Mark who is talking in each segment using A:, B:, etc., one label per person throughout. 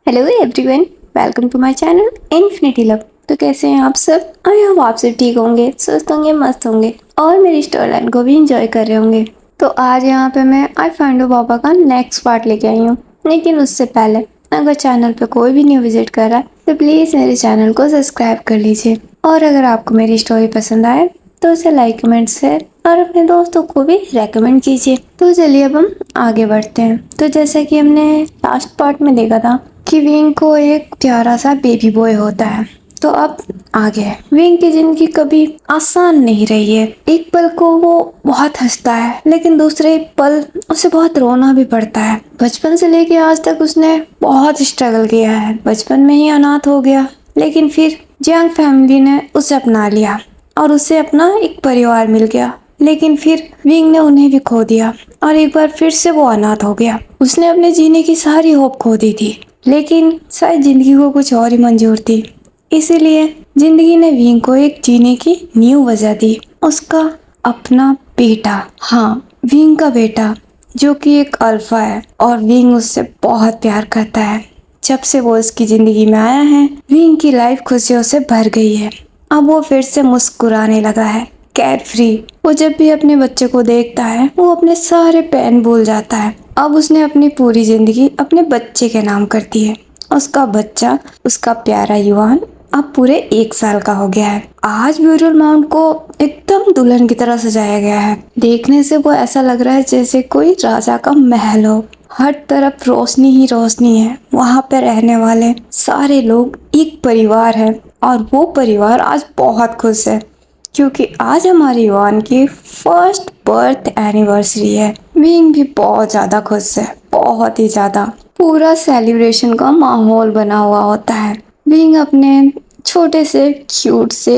A: Hello everyone, welcome to my channel infinity love. तो कैसे हैं आप सब? आई होप आप सब ठीक होंगे, स्वस्थ होंगे, मस्त होंगे और मेरी स्टोरी लाइन को भी इंजॉय कर रहे होंगे। तो आज यहाँ पे मैं आई फाइंड यू पापा का नेक्स्ट पार्ट लेके आई हूँ। लेकिन उससे पहले अगर चैनल पे कोई भी न्यू विजिट कर रहा है तो प्लीज़ मेरे चैनल को सब्सक्राइब कर लीजिए। और अगर आपको मेरी स्टोरी पसंद आए तो उसे लाइक, कमेंट, शेयर और अपने दोस्तों को भी रेकमेंड कीजिए। तो चलिए अब हम आगे बढ़ते हैं। तो जैसा कि हमने लास्ट पार्ट में देखा था कि विंग को एक प्यारा सा बेबी बॉय होता है। तो अब आगे विंग की जिंदगी कभी आसान नहीं रही है। एक पल को वो बहुत हंसता है लेकिन दूसरे पल उसे बहुत रोना भी पड़ता है। बचपन से लेके आज तक उसने बहुत स्ट्रगल किया है। बचपन में ही अनाथ हो गया लेकिन फिर जियांग फैमिली ने उसे अपना लिया और उसे अपना एक परिवार मिल गया। लेकिन फिर विंग ने उन्हें भी खो दिया और एक बार फिर से वो अनाथ हो गया। उसने अपने जीने की सारी होप खो दी थी लेकिन शायद जिंदगी को कुछ और ही मंजूर थी। इसीलिए जिंदगी ने विंग को एक जीने की न्यू वजह दी। उसका अपना बेटा, हाँ विंग का बेटा, जो कि एक अल्फा है और विंग उससे बहुत प्यार करता है। जब से वो उसकी जिंदगी में आया है विंग की लाइफ खुशियों से भर गई है। अब वो फिर से मुस्कुराने लगा है, केयर फ्री। वो जब भी अपने बच्चे को देखता है वो अपने सारे पेन भूल जाता है। अब उसने अपनी पूरी जिंदगी अपने बच्चे के नाम कर दी है। उसका बच्चा, उसका प्यारा युवान अब पूरे 1 साल का हो गया है। आज ब्यूरल माउंट को एकदम दुल्हन की तरह सजाया गया है। देखने से वो ऐसा लग रहा है जैसे कोई राजा का महल हो। हर तरफ रोशनी ही रोशनी है। वहाँ पे रहने वाले सारे लोग एक परिवार है और वो परिवार आज बहुत खुश है क्योंकि आज हमारे युवान की फर्स्ट बर्थ एनिवर्सरी है। विंग भी बहुत ज़्यादा खुश है, बहुत ही ज़्यादा। पूरा सेलिब्रेशन का माहौल बना हुआ होता है। विंग अपने छोटे से क्यूट से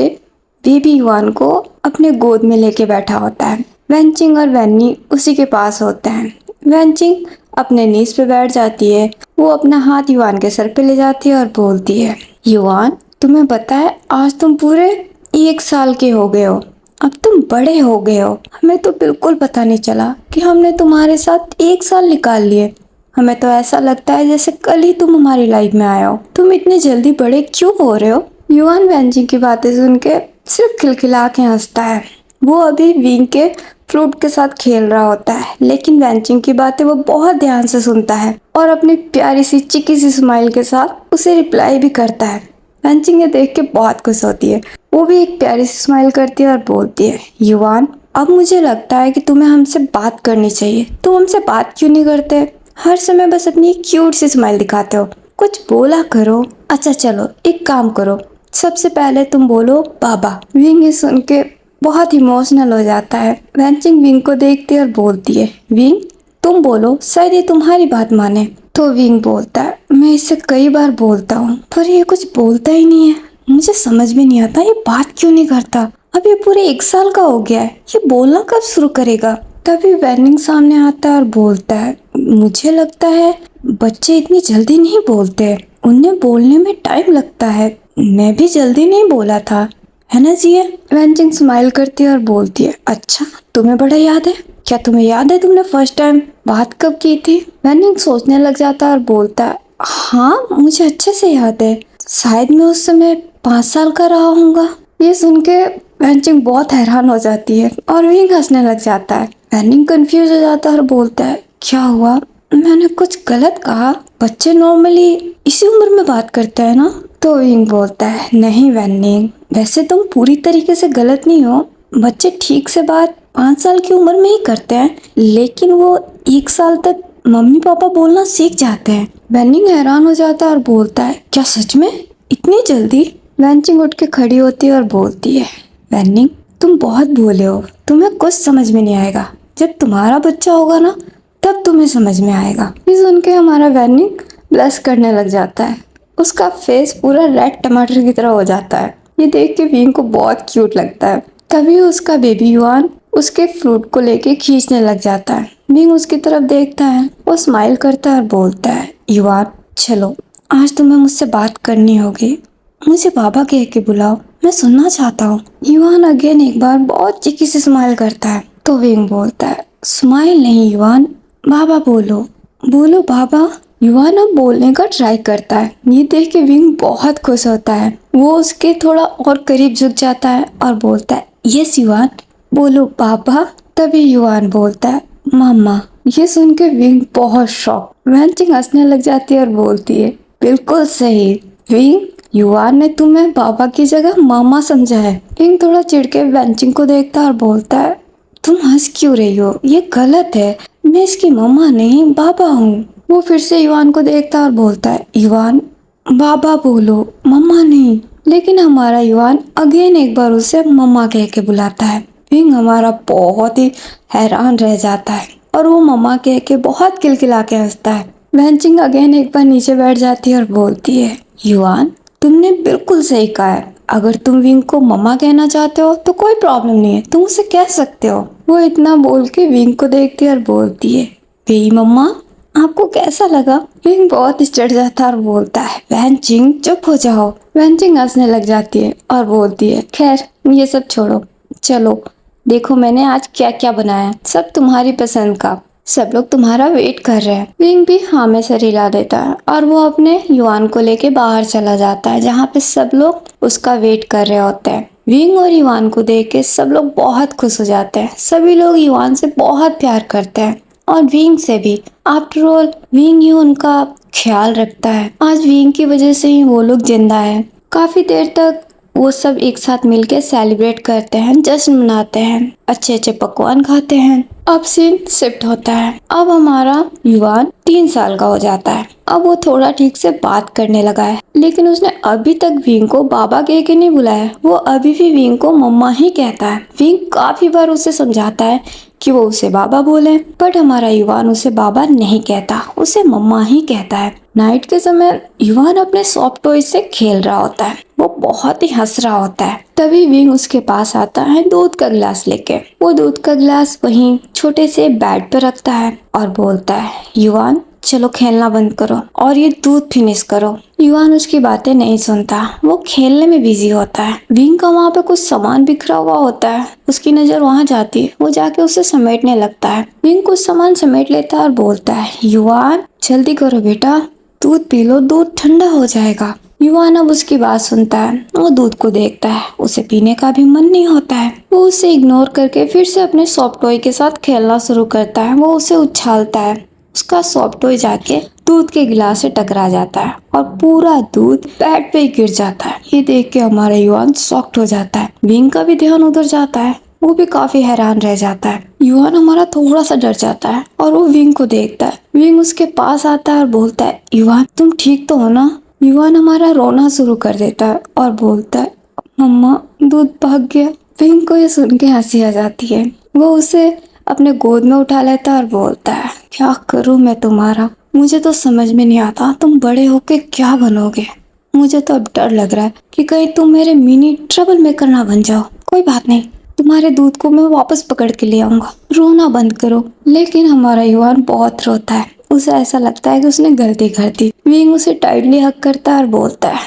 A: बेबी युवान को अपने गोद में लेके बैठा होता है। वेंचिंग और वैनी उसी के पास होते हैं। वेंचिंग अपने नीज पे बैठ जाती है। वो अपना हाथ युवान के सर पे ले जाती है और बोलती है, युवान तुम्हें पता है आज तुम पूरे 1 साल के हो गए हो। अब तुम बड़े हो गए हो। हमें तो बिल्कुल पता नहीं चला कि हमने तुम्हारे साथ 1 साल निकाल लिए। हमें तो ऐसा लगता है जैसे कल ही तुम हमारी लाइफ में आए हो। तुम इतने जल्दी बड़े क्यों हो रहे हो? युवान वेंजी की बातें सुन के सिर्फ खिलखिला के हंसता है। वो अभी विंग के फ्लूट के साथ खेल रहा होता है लेकिन वेंचिंग की बातें वो बहुत ध्यान से सुनता है और अपनी प्यारी सी चिकी सी स्माइल के साथ उसे रिप्लाई भी करता है। वेंचिंग ये देख के बहुत खुश होती है। वो भी एक प्यारी सी स्माइल करती है और बोलती है, युवान अब मुझे लगता है कि तुम्हें हमसे बात करनी चाहिए। तुम हमसे बात क्यों नहीं करते? हर समय बस अपनी क्यूट सी स्माइल दिखाते हो। कुछ बोला करो। अच्छा चलो एक काम करो, सबसे पहले तुम बोलो बाबा। विंग ये सुन के बहुत इमोशनल हो जाता है। वेंचिंग विंग को देखती है और बोलती है, विंग तुम बोलो, शायद ये तुम्हारी बात माने। तो विंग बोलता है, मैं इसे कई बार बोलता हूँ पर ये कुछ बोलता ही नहीं है। मुझे समझ में नहीं आता ये बात क्यों नहीं करता। अब ये पूरे 1 साल का हो गया है, ये बोलना कब शुरू करेगा? तभी वेनिंग सामने आता है और बोलता है, मुझे लगता है बच्चे इतनी जल्दी नहीं बोलते, उन्हें बोलने में टाइम लगता है। मैं भी जल्दी नहीं बोला था, है ना जी? वेंचिंग स्माइल करती है और बोलती है, अच्छा तुम्हें बड़ा याद है? क्या तुम्हें याद है तुमने फर्स्ट टाइम बात कब की थी? वेनिंग सोचने लग जाता है और बोलता है, हाँ मुझे अच्छे से याद है, शायद मैं उस समय 5 साल का रहा हूँगा। ये सुन के वेंचिंग बहुत हैरान हो जाती है और विंग हंसने लग जाता है। वेनिंग कंफ्यूज हो जाता है और बोलता है, क्या हुआ? मैंने कुछ गलत कहा? बच्चे नॉर्मली इसी उम्र में बात करते हैं ना? तो विंग बोलता है, नहीं वेनिंग, वैसे तुम पूरी तरीके से गलत नहीं हो। बच्चे ठीक से बात 5 साल की उम्र में ही करते हैं लेकिन वो 1 साल तक मम्मी पापा बोलना सीख जाते हैं। वेनिंग हैरान हो जाता है और बोलता है, क्या सच में? इतनी जल्दी? वेंचिंग उठ के खड़ी होती है और बोलती है, वेनिंग तुम बहुत भोले हो, तुम्हें कुछ समझ में नहीं आएगा। जब तुम्हारा बच्चा होगा ना तब तुम्हें समझ में आएगा। ये सुन के हमारा वेनिंग ब्लश करने लग जाता है। उसका फेस पूरा रेड टमाटर की तरह हो जाता है। ये देख के विंग को बहुत क्यूट लगता है। तभी उसका बेबी युआन उसके फ्रूट को लेके खींचने लग जाता है। विंग उसकी तरफ देखता है, वो स्माइल करता है और बोलता है, युआन चलो आज तुम्हें मुझसे बात करनी होगी, मुझे बाबा कह के बुलाओ, मैं सुनना चाहता हूँ। युआन अगेन एक बार बहुत चिकी से स्माइल करता है। तो विंग बोलता है, स्माइल नहीं युआन, बाबा बोलो, बोलो बाबा। युवान अब बोलने का ट्राई करता है। ये देख के विंग बहुत खुश होता है। वो उसके थोड़ा और करीब झुक जाता है और बोलता है, यस युवान, बोलो पापा। तभी युवान बोलता है, मामा। ये सुन के विंग बहुत शॉक। वैनचिंग हंसने लग जाती है और बोलती है, बिल्कुल सही विंग, युवान ने तुम्हें पापा की जगह मामा समझा है। विंग थोड़ा चिढ़ के वैनचिंग को देखता है और बोलता है, तुम हंस क्यों रही हो? ये गलत है। मैं इसकी मम्मा नहीं बाबा हूँ। वो फिर से युवान को देखता और बोलता है, युवान बाबा बोलो, मम्मा नहीं। लेकिन हमारा युवान अगेन एक बार उसे मम्मा कह के बुलाता है। विंग हमारा बहुत ही हैरान रह जाता है और वो मम्मा कह के बहुत किलकिला के हंसता है। वैनचिंग अगेन एक बार नीचे बैठ जाती है और बोलती है, युवान तुमने बिल्कुल सही कहा है। अगर तुम विंग को मम्मा कहना चाहते हो तो कोई प्रॉब्लम नहीं है, तुम उसे कह सकते हो। वो इतना बोल के विंग को देखती है और बोलती है, बेई मम्मा आपको कैसा लगा? विंग बहुत चिढ़ जाता है और बोलता है, वैनचिंग चुप हो जाओ। वैनचिंग हंसने लग जाती है और बोलती है, खैर ये सब छोड़ो, चलो देखो मैंने आज क्या क्या बनाया, सब तुम्हारी पसंद का। सब लोग तुम्हारा वेट कर रहे हैं। विंग भी हाँ में सर हिला देता है और वो अपने युवान को लेके बाहर चला जाता है, जहाँ पे सब लोग उसका वेट कर रहे होते हैं। विंग और युवान को देख के सब लोग बहुत खुश हो जाते हैं। सभी लोग युवान से बहुत प्यार करते हैं और विंग से भी। आफ्टर ऑल विंग ही उनका ख्याल रखता है। आज विंग की वजह से ही वो लोग जिंदा है। काफी देर तक वो सब एक साथ मिलके सेलिब्रेट करते हैं, जश्न मनाते हैं, अच्छे अच्छे पकवान खाते हैं। अब सीन शिफ्ट होता है। अब हमारा युवान 3 साल का हो जाता है। अब वो थोड़ा ठीक से बात करने लगा है, लेकिन उसने अभी तक विंग को बाबा कह के नहीं बुलाया। वो अभी भी विंग को मम्मा ही कहता है। विंग काफी बार उसे समझाता है कि वो उसे बाबा बोले, बट हमारा युवान उसे बाबा नहीं कहता, उसे मम्मा ही कहता है। नाइट के समय युवान अपने सॉफ्ट टॉय से खेल रहा होता है। वो बहुत ही हंस रहा होता है। तभी विंग उसके पास आता है दूध का गिलास लेके। वो दूध का गिलास वहीं छोटे से बेड पे रखता है और बोलता है, युवान चलो खेलना बंद करो और ये दूध फिनिश करो। युवान उसकी बातें नहीं सुनता, वो खेलने में बिजी होता है। विंग का वहाँ पे कुछ सामान बिखरा हुआ होता है। उसकी नजर वहाँ जाती है। वो जाके उसे समेटने लगता है। विंग कुछ सामान समेट लेता है और बोलता है, युवान जल्दी करो बेटा, दूध पी लो, दूध ठंडा हो जाएगा। युवान अब उसकी बात सुनता है। वो दूध को देखता है, उसे पीने का भी मन नहीं होता है। वो उसे इग्नोर करके फिर से अपने सॉफ्ट टॉय के साथ खेलना शुरू करता है। वो उसे उछालता है। उसका सॉफ्ट टॉय जाके दूध के गिलास से टकरा जाता है और पूरा दूध बेड पे गिर जाता है। ये देख के हमारा युवान शॉक्ड हो जाता है। विंग का भी ध्यान उधर जाता है। वो भी काफी हैरान रह जाता है। युवान हमारा थोड़ा सा डर जाता है और वो विंग को देखता है। विंग उसके पास आता है और बोलता है, युवान तुम ठीक तो हो ना? युवान हमारा रोना शुरू कर देता है और बोलता है, मम्मा दूध भाग गया। विंग को ये सुन के हंसी आ जाती है। वो उसे अपने गोद में उठा लेता है और बोलता है, क्या करूं मैं तुम्हारा? मुझे तो समझ में नहीं आता तुम बड़े होके क्या बनोगे। मुझे तो अब डर लग रहा है कि कहीं तुम मेरे मिनी ट्रबल मेकर ना बन जाओ। कोई बात नहीं, तुम्हारे दूध को मैं वापस पकड़ के ले आऊंगा। रोना बंद करो। लेकिन हमारा युवान बहुत रोता है। उसे ऐसा लगता है कि उसने गलती कर दी। विंग उसे टाइटली हग करता है और बोलता है,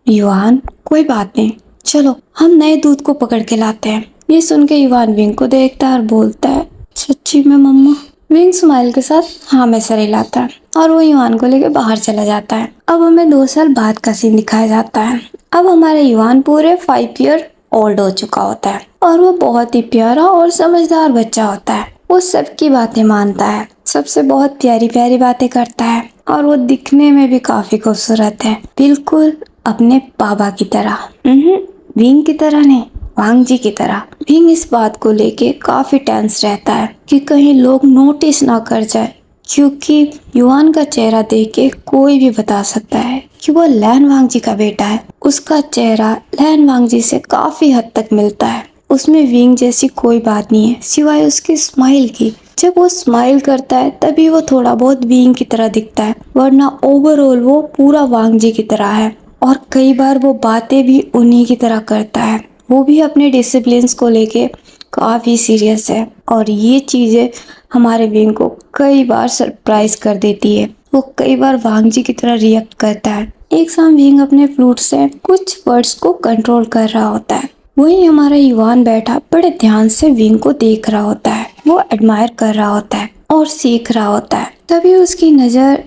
A: युवान कोई बात नहीं, चलो हम नए दूध को पकड़ के लाते हैं। ये सुन के युवान विंग को देखता है और बोलता है, सच्ची में मम्मा? विंग स्माइल के साथ हाँ में सर हिलाता है और वो युवान को लेकर बाहर चला जाता है। अब हमें 2 साल बाद का सीन दिखाया जाता है। अब हमारा युवान पूरे 5 ईयर ओल्ड हो चुका होता है और वो बहुत ही प्यारा और समझदार बच्चा होता है। वो सबकी बातें मानता है, सबसे बहुत प्यारी प्यारी बातें करता है और वो दिखने में भी काफी खूबसूरत है, बिल्कुल अपने बाबा की तरह। विंग की तरह नहीं, वांग जी की तरह। विंग इस बात को लेके काफी टेंस रहता है कि कहीं लोग नोटिस ना कर जाए, क्योंकि युवान का चेहरा देख के कोई भी बता सकता है कि वो लैन वांग जी का बेटा है। उसका चेहरा लैन वांग जी से काफी हद तक मिलता है। उसमें विंग जैसी कोई बात नहीं है सिवाय उसकी स्माइल की। जब वो स्माइल करता है तभी वो थोड़ा बहुत विंग की तरह दिखता है, वरना ओवरऑल वो पूरा वांग जी की तरह है। और कई बार वो बातें भी उन्हीं की तरह करता है। वो भी अपने डिसिप्लिन्स को लेके काफ़ी सीरियस है और ये चीज़ें हमारे विंग को कई बार सरप्राइज कर देती है। वो कई बार वांग जी की तरह रिएक्ट करता है। एक शाम विंग अपने फ्लूट से कुछ वर्ड्स को कंट्रोल कर रहा होता है। वही हमारा युवान बैठा बड़े ध्यान से विंग को देख रहा होता है। वो एडमायर कर रहा होता है और सीख रहा होता है। तभी उसकी नज़र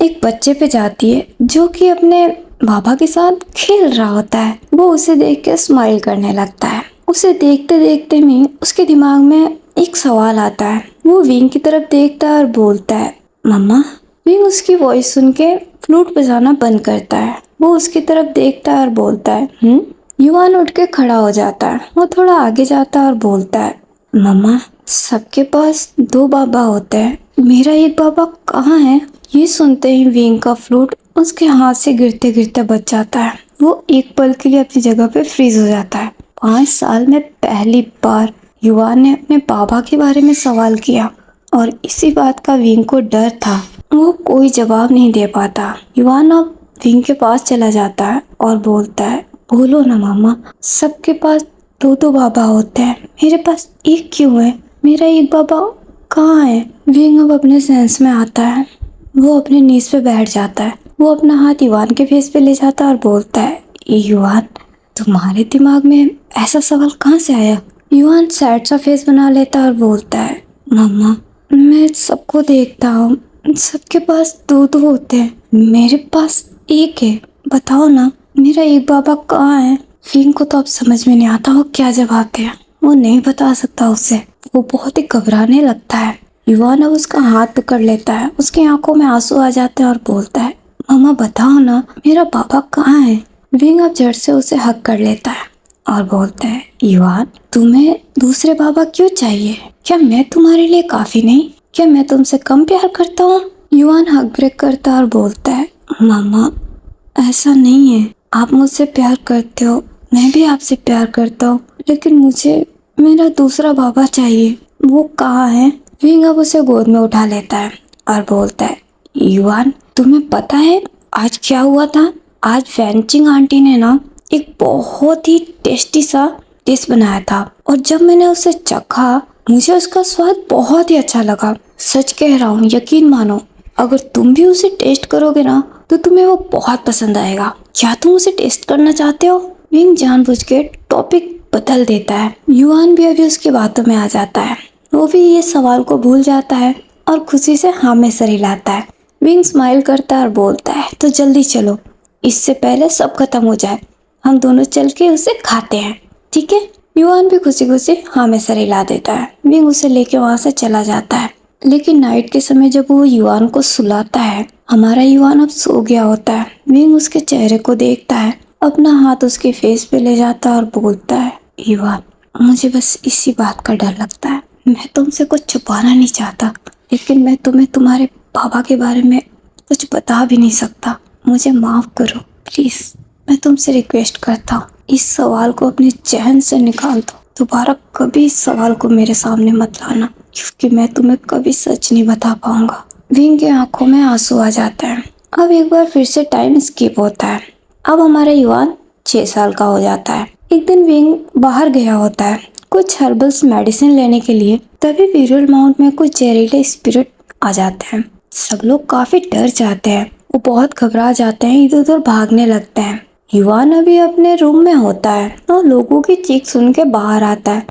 A: एक बच्चे पे जाती है जो कि अपने बाबा के साथ खेल रहा होता है। वो उसे देख के स्माइल करने लगता है। उसे देखते देखते में उसके दिमाग में एक सवाल आता है। वो विंग की तरफ देखता है और बोलता है, मम्मा। विंग उसकी वॉइस सुन के फ्लूट बजाना बंद करता है। वो उसकी तरफ देखता है और बोलता है। युवान उठ के खड़ा हो जाता है। वो थोड़ा आगे जाता है और बोलता है, मम्मा, सबके पास दो बाबा होते हैं, मेरा एक बाबा कहाँ है? ये सुनते ही विंग का फ्लूट उसके हाथ से गिरते गिरते बच जाता है। वो एक पल के लिए अपनी जगह पे फ्रीज हो जाता है। 5 साल में पहली बार युवान ने अपने बाबा के बारे में सवाल किया और इसी बात का विंग को डर था। वो कोई जवाब नहीं दे पाता। युवान अब विंग के पास चला जाता है और बोलता है, बोलो ना मामा, सबके पास दो दो बाबा होते हैं, मेरे पास एक क्यों है? मेरा एक बाबा कहाँ है? विंग अब अपने सेंस में आता है। वो अपने नीज पे बैठ जाता है। वो अपना हाथ युवान के फेस पे ले जाता है और बोलता है, युवान, तुम्हारे दिमाग में ऐसा सवाल कहाँ से आया? युवान सैड सा फेस बना लेता है और बोलता है, मम्मा, मैं सबको देखता हूँ, सबके पास दो दो होते हैं, मेरे पास एक है, बताओ ना मेरा एक बाबा कहाँ है? विंग को तो अब समझ में नहीं आता वो क्या जवाब दे। वो नहीं बता सकता उसे। वो बहुत ही घबराने लगता है। युवान अब उसका हाथ पकड़ लेता है। उसकी आंखों में आंसू आ जाते हैं और बोलता है, मम्मा बताओ ना मेरा बाबा कहाँ है? विंग अब जड़ से उसे हक कर लेता है और बोलता है, युवान, तुम्हें दूसरे बाबा क्यों चाहिए? क्या मैं तुम्हारे लिए काफी नहीं? क्या मैं तुमसे कम प्यार करता हूँ? युवान हक ब्रेक करता और बोलता है, मम्मा, ऐसा नहीं है, आप मुझसे प्यार करते हो, मैं भी आपसे प्यार करता हूँ, लेकिन मुझे मेरा दूसरा बाबा चाहिए। वो कहाँ है? विंग अब उसे गोद में उठा लेता है और बोलता है, युवान, तुम्हें पता है आज क्या हुआ था? आज वैनचिंग आंटी ने ना एक बहुत ही टेस्टी सा डिश बनाया था और जब मैंने उसे चखा मुझे उसका स्वाद बहुत ही अच्छा लगा। सच कह रहा हूँ, यकीन मानो, अगर तुम भी उसे टेस्ट करोगे ना तो तुम्हें वो बहुत पसंद आएगा। क्या तुम उसे टेस्ट करना चाहते हो? विंग जानबूझ के टॉपिक बदल देता है। युवान भी अभी उसकी बातों में आ जाता है। वो भी ये सवाल को भूल जाता है और खुशी से हाँ में सर हिलाता है। विंग स्माइल करता है और बोलता है, तो जल्दी चलो, इससे पहले सब खत्म हो जाए। हम दोनों चल के उसे खाते हैं, ठीक है? युवान भी खुशी खुशी हाँ में सर हिला देता है। विंग उसे लेके वहां से चला जाता है। लेकिन नाइट के समय जब वो युवान को सुलाता है, हमारा युवान अब सो गया होता है। विंग उसके चेहरे को देखता है, अपना हाथ उसके फेस पे ले जाता है और बोलता है, युवान, मुझे बस इसी बात का डर लगता है। मैं तुमसे कुछ छुपाना नहीं चाहता, लेकिन मैं तुम्हें तुम्हारे बाबा के बारे में कुछ बता भी नहीं सकता। मुझे माफ करो प्लीज। मैं तुमसे रिक्वेस्ट करता हूँ, इस सवाल को अपने जहन से निकाल दो। दोबारा कभी इस सवाल को मेरे सामने मत लाना, क्योंकि मैं तुम्हें कभी सच नहीं बता पाऊंगा। विंग के आंखों में आंसू आ जाता है। अब एक बार फिर से टाइम स्किप होता है। अब हमारा युवान 6 साल का हो जाता है। एक दिन विंग बाहर गया होता है कुछ हर्बल्स मेडिसिन लेने के लिए। तभी विरल माउंट में कुछ जहरीले स्पिरिट आ जाते हैं। सब लोग काफी डर जाते हैं। वो बहुत घबरा जाते हैं, इधर उधर भागने लगते हैं। युवान अभी अपने रूम में होता है और लोगों की चीख सुन के बाहर आता है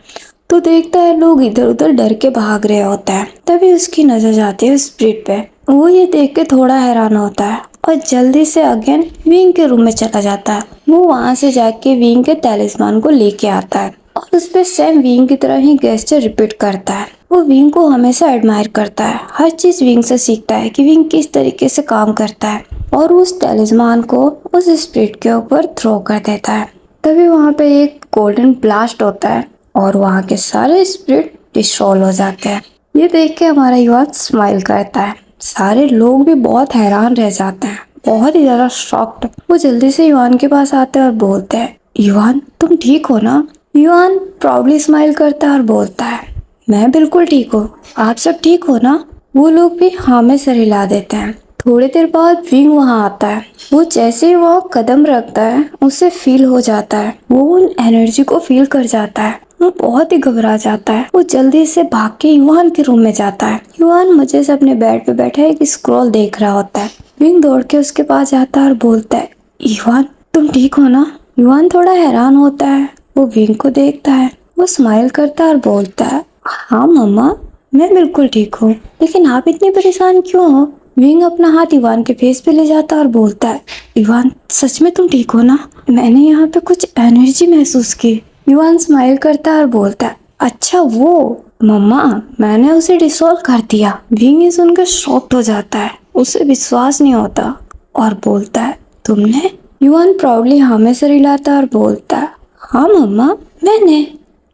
A: तो देखता है लोग इधर उधर डर के भाग रहे होता है। तभी उसकी नजर जाती है स्पिरिट पे। वो ये देख के थोड़ा हैरान होता है और जल्दी से अगेन विंग के रूम में चला जाता है। वो वहां से जाके विंग के तैलिस्मान को लेके आता है और उस पे सेम विंग की तरह ही गेस्चर रिपीट करता है। वो विंग को हमेशा एडमायर करता है, हर चीज विंग से सीखता है कि विंग किस तरीके से काम करता है और उस तैलिस्मान को उस स्पिरिट के ऊपर थ्रो कर देता है। तभी वहाँ पे एक गोल्डन ब्लास्ट होता है और वहाँ के सारे स्पिरिट डिस्ट्रॉय हो जाते हैं। ये देख के हमारा युवा स्माइल करता है। सारे लोग भी बहुत हैरान रह जाते हैं, बहुत ही ज्यादा शॉक्ड। वो जल्दी से युवान के पास आते हैं और बोलते हैं, युवान, तुम ठीक हो ना? युवान प्राउडली स्माइल करता है और बोलता है, मैं बिल्कुल ठीक हूँ, आप सब ठीक हो ना? वो लोग भी हाँ में सर हिला देते हैं। थोड़ी देर बाद विंग वहाँ आता है। वो जैसे ही वहाँ कदम रखता है उसे फील हो जाता है। वो उन एनर्जी को फील कर जाता है। वो बहुत ही घबरा जाता है। वो जल्दी से भाग के युवान के रूम में जाता है। युवान मजे से अपने बेड पे बैठा एक स्क्रॉल देख रहा होता है। विंग दौड़ के उसके पास जाता है और बोलता है, युवान, तुम ठीक हो ना? युवान थोड़ा हैरान होता है। वो विंग को देखता है। वो स्माइल करता है और बोलता है, हाँ मम्मा, मैं बिल्कुल ठीक हूँ, लेकिन आप इतनी परेशान क्यों हो? विंग अपना हाथ इवान के फेस पे ले जाता और बोलता है, इवान सच में तुम ठीक हो ना? मैंने यहाँ पे कुछ एनर्जी महसूस की। इवान स्माइल करता है और बोलता है, अच्छा वो मम्मा, मैंने उसे डिसॉल्व कर दिया। विंग ये सुनकर शॉक्ड हो जाता है, उसे विश्वास नहीं होता और बोलता है, तुमने? युवान प्राउडली हाँ में सर हिलाता और बोलता है, हाँ मम्मा मैंने।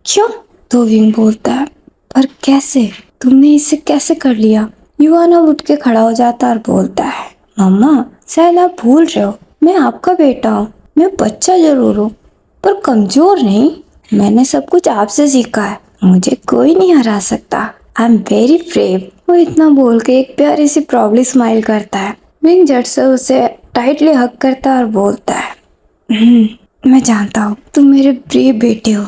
A: क्यों? तो विंग बोलता है, पर कैसे? तुमने इसे कैसे कर लिया? युवान अब उठ के खड़ा हो जाता और बोलता है, मम्मा शायद आप भूल रहे हो, मैं आपका बेटा हूँ। मैं बच्चा जरूर हूँ पर कमजोर नहीं। मैंने सब कुछ आपसे सीखा है, मुझे कोई नहीं हरा सकता। I am very brave. वो इतना बोल के एक प्यारी सी प्राउडली स्माइल करता है। विंग झट से उसे टाइटली हग करता है और बोलता है, मैं जानता हूँ तुम मेरे ब्रेव बेटे हो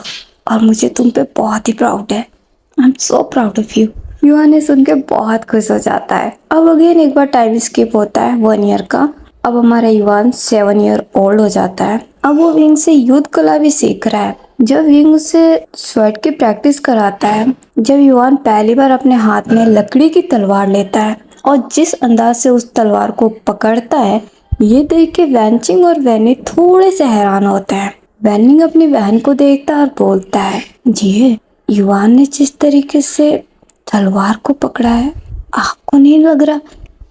A: और मुझे तुम पे बहुत ही प्राउड है। I am so proud of you. युवान ने सुन के बहुत खुश हो जाता है। अब अगेन एक बार टाइम स्किप होता है 1 ईयर का। अब हमारा युवान 7 ईयर ओल्ड हो जाता है। अब वो विंग से युद्ध कला भी सीख रहा है। जब विंग उसे स्वॉर्ड की प्रैक्टिस कराता है, जब युवान पहली बार अपने हाथ में लकड़ी की तलवार लेता है और जिस अंदाज से उस तलवार को पकड़ता है, ये देख के वैनचिंग और वैनी थोड़े से हैरान होते हैं। वैनिंग अपनी बहन को देखता है और बोलता है, जी युवान ने जिस तरीके से तलवार को पकड़ा है, आपको नहीं लग रहा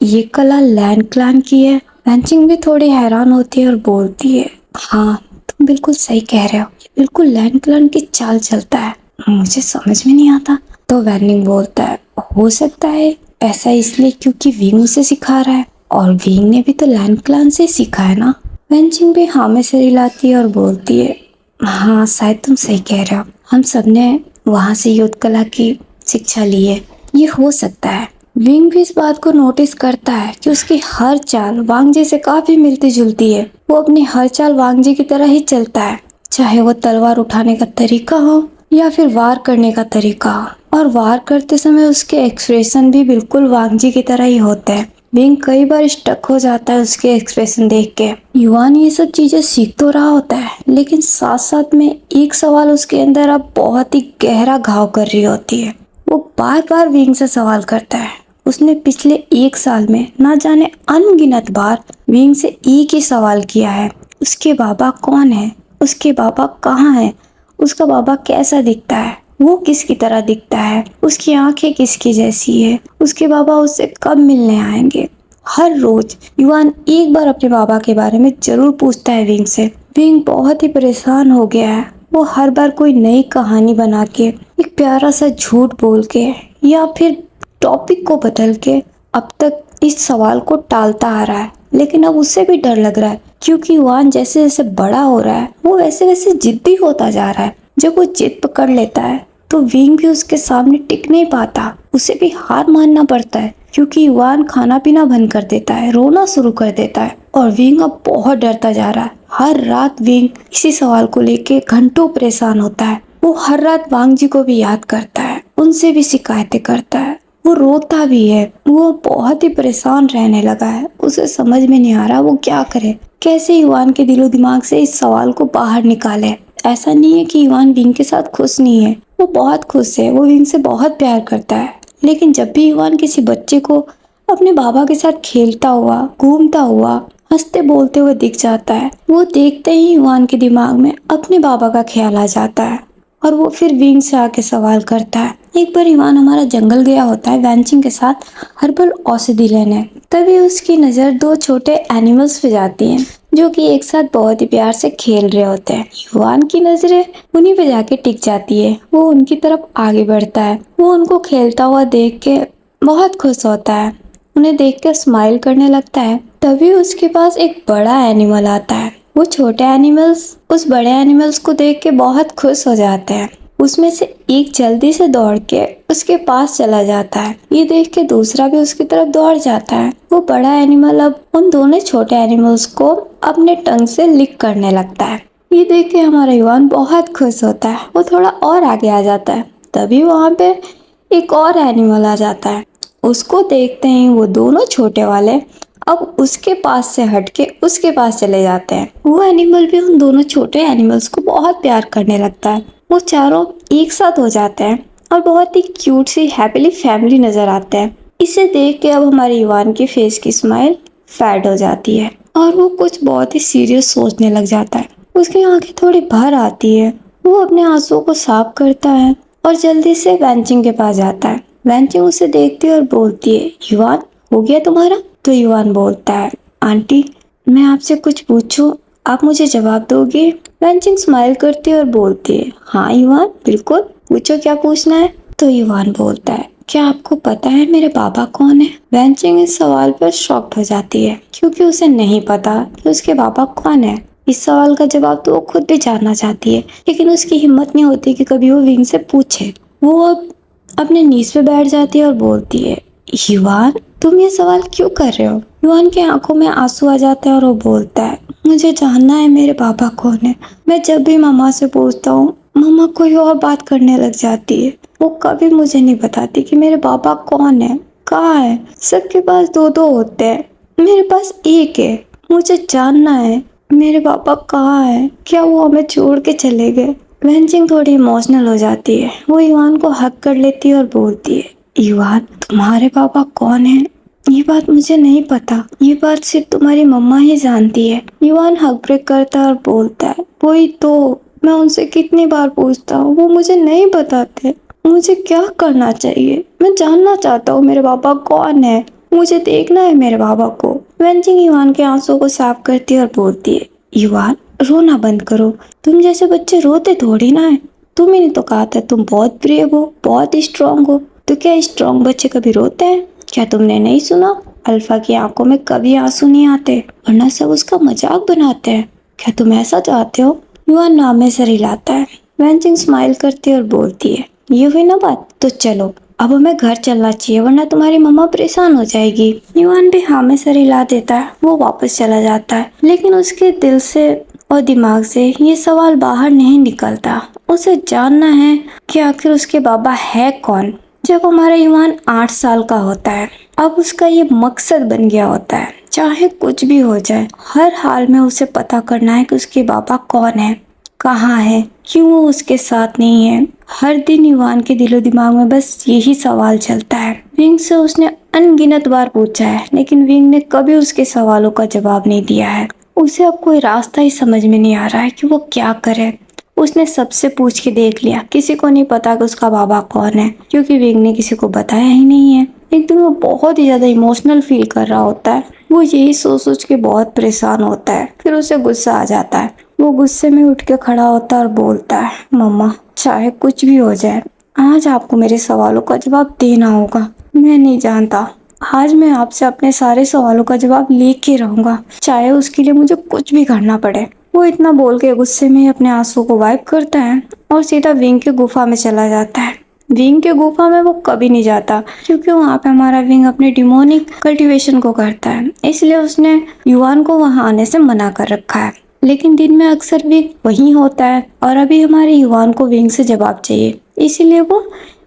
A: ये कला लैंड क्लैन की है? वैनचिंग भी थोड़ी हैरान होती है और बोलती है, हाँ तुम बिल्कुल सही कह रहे हो, ये बिल्कुल लैंड क्लैन की चाल चलता है, मुझे समझ में नहीं आता। तो वैनिंग बोलता है, हो सकता है ऐसा इसलिए क्योंकि विंग उसे सिखा रहा है और विंग ने भी तो लैंड क्लैन से सीखा है ना। वैनचिंग भी हाँ में सिर हिलाती है और बोलती है, हाँ शायद तुम सही कह रहे हो, हम सबने वहाँ से युद्ध कला की शिक्षा ली है, ये हो सकता है। विंग भी इस बात को नोटिस करता है कि उसकी हर चाल वांगजी से काफी मिलती जुलती है। वो अपनी हर चाल वांगजी की तरह ही चलता है, चाहे वो तलवार उठाने का तरीका हो या फिर वार करने का तरीका हो। और वार करते समय उसके एक्सप्रेशन भी बिल्कुल वांगजी की तरह ही होते हैं। विंग कई बार स्टक हो जाता है उसके एक्सप्रेशन देख के। युवान ये सब चीजें सीख तो रहा होता है, लेकिन साथ साथ में एक सवाल उसके अंदर अब बहुत ही गहरा घाव कर रही होती है। वो बार बार विंग से सवाल करता है। उसने पिछले 1 साल में ना जाने अनगिनत बार विंग से एक ही सवाल किया है, उसके बाबा कौन है, उसके बाबा कहाँ है, उसका बाबा कैसा दिखता है, वो किसकी तरह दिखता है, उसकी आंखें किसकी जैसी है, उसके बाबा उससे कब मिलने आएंगे। हर रोज युवान एक बार अपने बाबा के बारे में जरूर पूछता है विंग से। विंग बहुत ही परेशान हो गया है। वो हर बार कोई नई कहानी बना के, एक प्यारा सा झूठ बोल के या फिर टॉपिक को बदल के अब तक इस सवाल को टालता आ रहा है। लेकिन अब उससे भी डर लग रहा है क्योंकि युवान जैसे जैसे बड़ा हो रहा है वो वैसे वैसे जिद्दी होता जा रहा है। जब वो जिद पकड़ लेता है तो विंग भी उसके सामने टिक नहीं पाता, उसे भी हार मानना पड़ता है क्योंकि युवान खाना पीना बंद कर देता है, रोना शुरू कर देता है और विंग अब बहुत डरता जा रहा है। हर रात विंग इसी सवाल को लेके घंटों परेशान होता है। वो हर रात वांग जी को भी याद करता है, उनसे भी शिकायतें करता है, वो रोता भी है। वो बहुत ही परेशान रहने लगा है। उसे समझ में नहीं आ रहा वो क्या करे, कैसे युवान के दिलो दिमाग से इस सवाल को बाहर निकाले। ऐसा नहीं है कि युवान विंग के साथ खुश नहीं है, वो बहुत खुश है, वो विंग से बहुत प्यार करता है। लेकिन जब भी युवान किसी बच्चे को अपने बाबा के साथ खेलता हुआ, घूमता हुआ, हंसते बोलते हुए दिख जाता है, वो देखते ही युवान के दिमाग में अपने बाबा का ख्याल आ जाता है और वो फिर विंग से आके सवाल करता है। एक बार युवान हमारा जंगल गया होता है वैनचिंग के साथ हर्बल औषधि लेने। तभी उसकी नज़र 2 छोटे एनिमल्स पे जाती है जो कि एक साथ बहुत ही प्यार से खेल रहे होते हैं। युवान की नजरें उन्हीं पे जाके टिक जाती है। वो उनकी तरफ आगे बढ़ता है। वो उनको खेलता हुआ देख के बहुत खुश होता है, उन्हें देख के स्माइल करने लगता है। तभी उसके पास एक बड़ा एनिमल आता है। वो छोटे एनिमल्स उस बड़े एनिमल्स को देख के बहुत खुश हो जाते हैं। उसमें से एक जल्दी से दौड़ के उसके पास चला जाता है। ये देख के दूसरा भी उसकी तरफ दौड़ जाता है। वो बड़ा एनिमल अब उन दोनों छोटे एनिमल्स को अपने टंग से लिक करने लगता है। ये देख के हमारा युवान बहुत खुश होता है। वो थोड़ा और आगे आ जाता है। तभी वहाँ पे एक और एनिमल आ जाता है। उसको देखते ही वो दोनों छोटे वाले अब उसके पास से हटके उसके पास चले जाते हैं। वो एनिमल भी उन दोनों छोटे एनिमल्स को बहुत प्यार करने लगता है। वो चारों एक साथ हो जाते हैं और बहुत ही क्यूट सी हैप्पीली फैमिली नजर आते हैं। इसे देख के अब हमारे युवान के फेस की स्माइल फैड हो जाती है और वो कुछ बहुत ही सीरियस सोचने लग जाता है। उसकी आंखें थोड़ी बाहर आती है। वो अपने आंसुओं को साफ करता है और जल्दी से वेंचिंग के पास जाता है। वेंचिंग उसे देखती है और बोलती है, युवान हो गया तुम्हारा? तो युवान बोलता है, आंटी मैं आपसे कुछ पूछूं, आप मुझे जवाब दोगे? वेंचिंग स्माइल करती है और बोलती है, हाँ युवान बिल्कुल, पूछो क्या पूछना है। तो युवान बोलता है, क्या आपको पता है मेरे पापा कौन है? वेंचिंग इस सवाल पर शॉक्ड हो जाती है क्योंकि उसे नहीं पता कि उसके पापा कौन है। इस सवाल का जवाब तो वो खुद भी जानना चाहती है, लेकिन उसकी हिम्मत नहीं होती कि कभी वो विंग से पूछे। वो अब अपने नीज पे बैठ जाती है और बोलती है, युवान तुम ये सवाल क्यों कर रहे हो? युवान की आंखों में आंसू आ जाते हैं और वो बोलता है, मुझे जानना है मेरे पापा कौन है। मैं जब भी मम्मा से पूछता हूँ, मम्मा कोई और बात करने लग जाती है। वो कभी मुझे नहीं बताती कि मेरे पापा कौन है, कहाँ है। सबके पास दो दो होते हैं, मेरे पास एक है। मुझे जानना है मेरे पापा कहाँ है, क्या वो हमें छोड़ के चले गए? वेंचिंग थोड़ी इमोशनल हो जाती है। वो युवान को हक कर लेती है और बोलती है, युवान तुम्हारे पापा कौन है ये बात मुझे नहीं पता, ये बात सिर्फ तुम्हारी मम्मा ही जानती है। युवान हक ब्रेक करता है और बोलता है, वही तो मैं उनसे कितनी बार पूछता हूँ, वो मुझे नहीं बताते। मुझे क्या करना चाहिए? मैं जानना चाहता हूँ मेरे पापा कौन है, मुझे देखना है मेरे पापा को। वेंचिंग युवान के आंसुओं को साफ करती है और बोलती है, युवान रोना बंद करो, तुम जैसे बच्चे रोते थोड़ी ना है। तुमने तो कहा था तुम बहुत ब्रेव हो, बहुत स्ट्रांग हो, तो क्या स्ट्रांग बच्चे कभी रोते हैं? क्या तुमने नहीं सुना, अल्फा की आंखों में कभी आंसू नहीं आते, वरना सब उसका मजाक बनाते हैं। क्या तुम ऐसा चाहते हो? युवान नाम में सर हिलाता है। वेंचिंग स्माइल करती है और बोलती है, ये हुई ना बात, तो चलो अब हमें घर चलना चाहिए वरना तुम्हारी मम्मा परेशान हो जाएगी। युवान भी हाँ में सर हिला देता है। वो वापस चला जाता है, लेकिन उसके दिल से और दिमाग से ये सवाल बाहर नहीं निकलता। उसे जानना है कि आखिर उसके बाबा है कौन। जब हमारा युवान 8 साल का होता है, अब उसका ये मकसद बन गया होता है, चाहे कुछ भी हो जाए हर हाल में उसे पता करना है कि उसके बाबा कौन है, कहाँ है, क्यों वो उसके साथ नहीं है। हर दिन युवान के दिलो दिमाग में बस यही सवाल चलता है। विंग से उसने अनगिनत बार पूछा है, लेकिन विंग ने कभी उसके सवालों का जवाब नहीं दिया है। उसे अब कोई रास्ता ही समझ में नहीं आ रहा है कि वो क्या करे। उसने सबसे पूछ के देख लिया, किसी को नहीं पता कि उसका बाबा कौन है, क्योंकि विंग ने किसी को बताया ही नहीं है। एक दिन वो बहुत ही ज्यादा इमोशनल फील कर रहा होता है। वो यही सोच सोच के बहुत परेशान होता है। फिर उसे गुस्सा आ जाता है। वो गुस्से में उठ के खड़ा होता है और बोलता है, मम्मा चाहे कुछ भी हो जाए, आज आपको मेरे सवालों का जवाब देना होगा। मैं नहीं जानता, आज मैं आपसे अपने सारे सवालों का जवाब लेके रहूंगा, चाहे उसके लिए मुझे कुछ भी करना पड़े। वो इतना बोल के गुस्से में अपने आंसू को वाइप करता है और सीधा विंग की गुफा में चला जाता है। विंग के गुफा में वो कभी नहीं जाता, क्योंकि वहाँ पे हमारा विंग अपने डिमोनिक कल्टीवेशन को करता है, इसलिए उसने युवान को वहाँ आने से मना कर रखा है। लेकिन दिन में अक्सर विंग वहीं होता है और अभी हमारे युवान को विंग से जवाब चाहिए, इसीलिए वो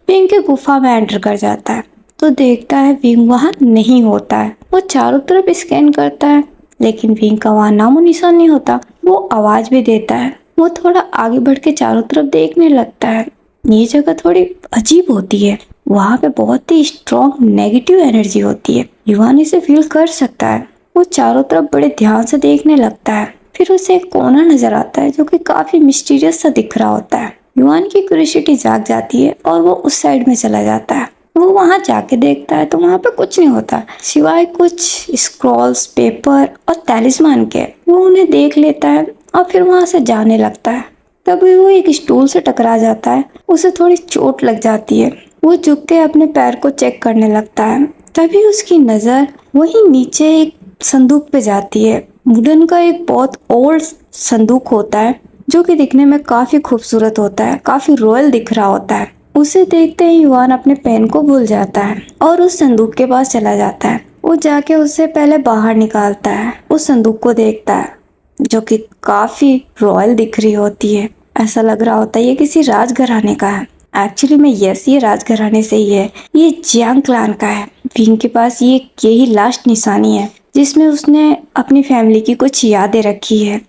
A: विंग के गुफा में एंटर कर जाता है। तो देखता है विंग वहाँ नहीं होता है। वो चारों तरफ स्कैन करता है, लेकिन विंग का वहाँ नामो निशान नहीं होता। वो आवाज भी देता है। वो थोड़ा आगे बढ़ के चारों तरफ देखने लगता है। ये जगह थोड़ी अजीब होती है, वहाँ पे बहुत ही स्ट्रॉन्ग नेगेटिव एनर्जी होती है। युवान इसे फील कर सकता है। वो चारों तरफ बड़े ध्यान से देखने लगता है। फिर उसे एक कोना नजर आता है जो कि काफी मिस्टीरियस सा दिख रहा होता है। युवान की क्यूरियोसिटी जाग जाती है और वो उस साइड में चला जाता है। वो वहां जाके देखता है तो वहां पे कुछ नहीं होता सिवाय कुछ स्क्रॉल्स, पेपर और तैलिस्मान के। वो उन्हें देख लेता है और फिर वहां से जाने लगता है। तभी वो एक स्टूल से टकरा जाता है। उसे थोड़ी चोट लग जाती है। वो झुक के अपने पैर को चेक करने लगता है। तभी उसकी नजर वही नीचे एक संदूक पे जाती है। वुडन का एक बहुत ओल्ड संदूक होता है जो कि दिखने में काफी खूबसूरत होता है, काफी रॉयल दिख रहा होता है। उसे देखते ही युवान अपने पेन को भूल जाता है और उस संदूक के पास चला जाता है। वो जाके उससे पहले बाहर निकालता है। उस संदूक को देखता है जो कि काफी रॉयल दिख रही होती है। ऐसा लग रहा होता है ये किसी राजघराने का है। एक्चुअली में यस, ये राजघराने से ही है। ये जियांग क्लान का है। विंग के पास ये यही लास्ट निशानी है जिसमें उसने अपनी फैमिली की कुछ यादें रखी है,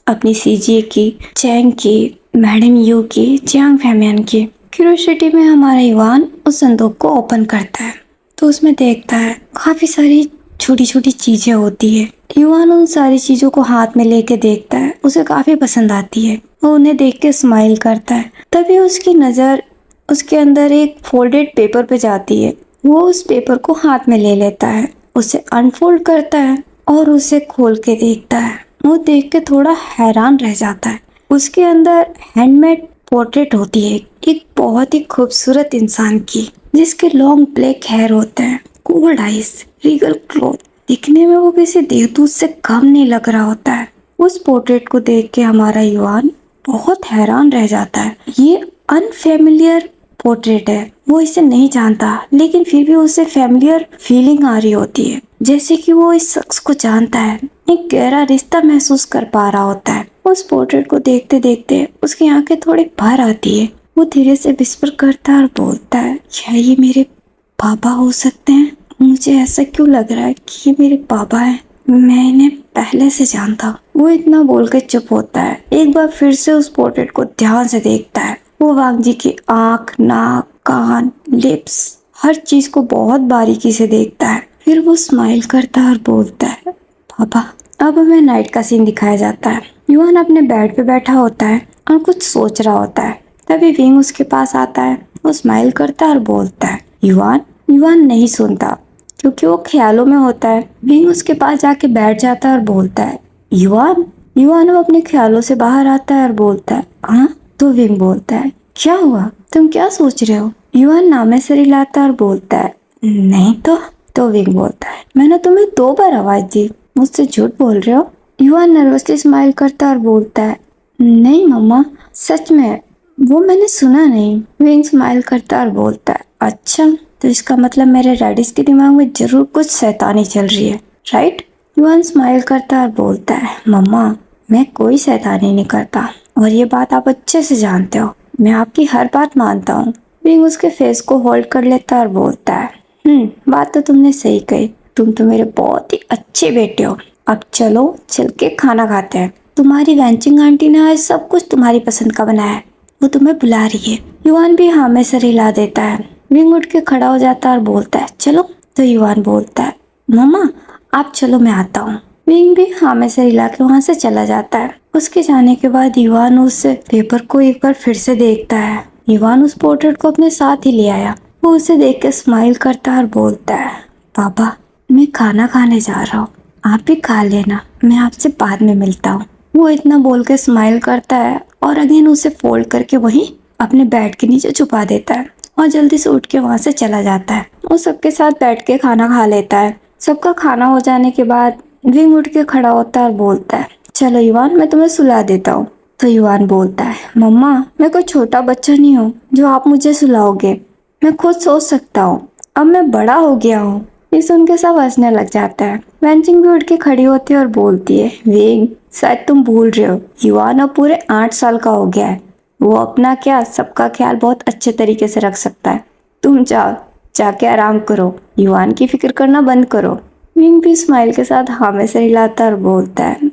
A: अपनी सीजे की, चैंग की, मैडम यू की, जियांग फैमियन की। क्यूरियोसिटी में हमारा युवान उस संदूक को ओपन करता है तो उसमें देखता है काफी सारी छोटी छोटी चीजें होती है। युवान उन सारी चीजों को हाथ में लेके देखता है, उसे काफी पसंद आती है। वो उन्हें देख के स्माइल करता है। तभी उसकी नजर उसके अंदर एक फोल्डेड पेपर पे जाती है। वो उस पेपर को हाथ में ले लेता है, उसे अनफोल्ड करता है और उसे खोल के देखता है। वो देख के थोड़ा हैरान रह जाता है। उसके अंदर हैंडमेड पोर्ट्रेट होती है एक बहुत ही खूबसूरत इंसान की, जिसके लॉन्ग ब्लैक हेयर होते हैं, कोल्ड आइज, रीगल क्लोथ। दिखने में वो किसी देवदूत से कम नहीं लग रहा होता है। उस पोर्ट्रेट को देख के हमारा युवान बहुत हैरान रह जाता है। ये अनफेमिलियर पोर्ट्रेट है, वो इसे नहीं जानता, लेकिन फिर भी उसे फेमिलियर फीलिंग आ रही होती है, जैसे कि वो इस शख्स को जानता है, एक गहरा रिश्ता महसूस कर पा रहा होता है। उस पोर्ट्रेट को देखते देखते उसकी आंखें थोड़ी भर आती है। वो धीरे से विस्पर करता है और बोलता है, क्या ये मेरे पापा हो सकते हैं? मुझे ऐसा क्यों लग रहा है कि ये मेरे पापा हैं? मैं इन्हें पहले से जानता हूँ। वो इतना बोल के चुप होता है। एक बार फिर से उस पोर्ट्रेट को ध्यान से देखता है। वो वांग जी की आंख, नाक, कान, लिप्स, हर चीज को बहुत बारीकी से देखता है। फिर वो स्माइल करता है और बोलता है, पापा। अब हमें नाइट का सीन दिखाया जाता है। युवान अपने बेड पे बैठा होता है और कुछ सोच रहा होता है। तभी विंग उसके पास आता है। वो स्माइल करता है और बोलता है, युवान। युवान नहीं सुनता क्योंकि वो ख्यालों में होता है। विंग उसके पास जाके बैठ जाता है और बोलता है, युवान। युवान वो अपने ख्यालों से बाहर आता है और बोलता है, हाँ? तो विंग बोलता है, क्या हुआ? तुम क्या सोच रहे हो? युवान नामे से हिलाता है और बोलता है, नहीं तो विंग बोलता है, मैंने तुम्हें 2 बार आवाज दी, मुझसे झूठ बोल रहे हो? युवान नर्वसली स्माइल करता है और बोलता है, नहीं मम्मा, सच में, वो मैंने सुना नहीं। विंग स्माइल करता है और बोलता है, अच्छा, तो इसका मतलब मेरे डैडिस के दिमाग में जरूर कुछ शैतानी चल रही है, राइट? युवान स्माइल करता है और बोलता है, मम्मा, मैं कोई शैतानी नहीं करता और ये बात आप अच्छे से जानते हो। मैं आपकी हर बात मानता हूँ। विंग उसके फेस को होल्ड कर लेता है और बोलता है, बात तो तुमने सही कही। तुम तो मेरे बहुत ही अच्छे बेटे हो। अब चलो चल के खाना खाते हैं। तुम्हारी वैंचिंग आंटी ने आज सब कुछ तुम्हारी पसंद का बनाया है, वो तुम्हें बुला रही है। युवान भी हाँ में सर हिला देता है। विंग उठ के खड़ा हो जाता है और बोलता है, चलो। तो युवान बोलता है, मम्मा आप चलो, मैं आता हूँ। विंग भी हाँ में सर हिला के वहाँ से चला जाता है। उसके जाने के बाद युवान उस पेपर को एक बार फिर से देखता है। युवान उस पोर्ट्रेट को अपने साथ ही ले आया। वो उसे देख के स्माइल करता है और बोलता है, पापा मैं खाना खाने जा रहा हूँ, आप भी खा लेना, मैं आपसे बाद में मिलता हूँ। वो इतना बोल के स्माइल करता है और अगेन उसे फोल्ड करके वहीं अपने बेड के नीचे छुपा देता है और जल्दी से उठ के वहां से चला जाता है। वो सबके साथ बैठ के खाना खा लेता है। सबका खाना हो जाने के बाद विंग उठ के खड़ा होता है और बोलता है, चलो युवान, मैं तुम्हें सुला देता हूँ। तो युवान बोलता है, मम्मा मैं कोई छोटा बच्चा नहीं हूँ जो आप मुझे सुलाओगे, मैं खुद सोच सकता हूँ, अब मैं बड़ा हो गया हूँ। ये सुन के सब हंसने लग जाता है। वेंचिंग भी उठ के खड़ी होती है और बोलती है, विंग शायद तुम भूल रहे हो, युवान अब पूरे 8 साल का हो गया है। वो अपना क्या सबका ख्याल बहुत अच्छे तरीके से रख सकता है। तुम जाओ, जाके आराम करो, युवान की फिक्र करना बंद करो। विंग भी स्माइल के साथ हाँ में सिर हिलाता और बोलता है,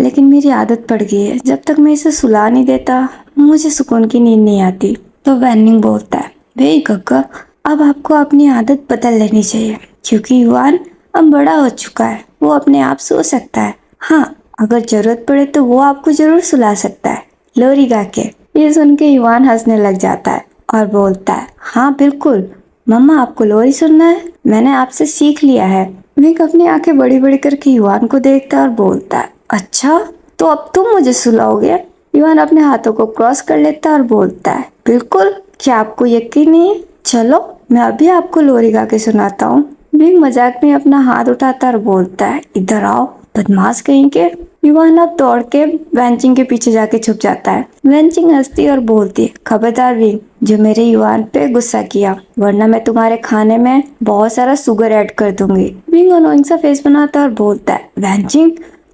A: लेकिन मेरी आदत पड़ गई है, जब तक मैं इसे सुला नहीं देता मुझे सुकून की नींद नहीं आती। तो वैनिंग बोलता है, वे गग्गा, अब आपको अपनी आदत बदल लेनी चाहिए, क्योंकि युवान अब बड़ा हो चुका है, वो अपने आप सो सकता है। हाँ, अगर जरूरत पड़े तो वो आपको जरूर सुला सकता है, लोरी गा के। ये सुन के युवान हंसने लग जाता है और बोलता है, हाँ बिल्कुल मम्मा, आपको लोरी सुनना है, मैंने आपसे सीख लिया है। विक अपनी आंखें बड़ी बड़ी करके युवान को देखता है और बोलता है, अच्छा तो अब तुम मुझे सुलाओगे? युवान अपने हाथों को क्रॉस कर लेता है और बोलता है, बिल्कुल, क्या आपको यकीन नहीं है? चलो मैं अभी आपको लोरी गा के सुनाता हूँ। विक मजाक में अपना हाथ उठाता और बोलता है, इधर आओ बदमाश कहीं के। युवान अब दौड़ के वेंचिंग के पीछे जाके छुप जाता है। वेंचिंग हंसती और बोलती है, खबरदार विंग, जो मेरे युवान पे गुस्सा किया, वरना मैं तुम्हारे खाने में बहुत सारा शुगर ऐड कर दूंगी। विंग अनोइंग सा फेस बनाता है और बोलता है, वेंचिंग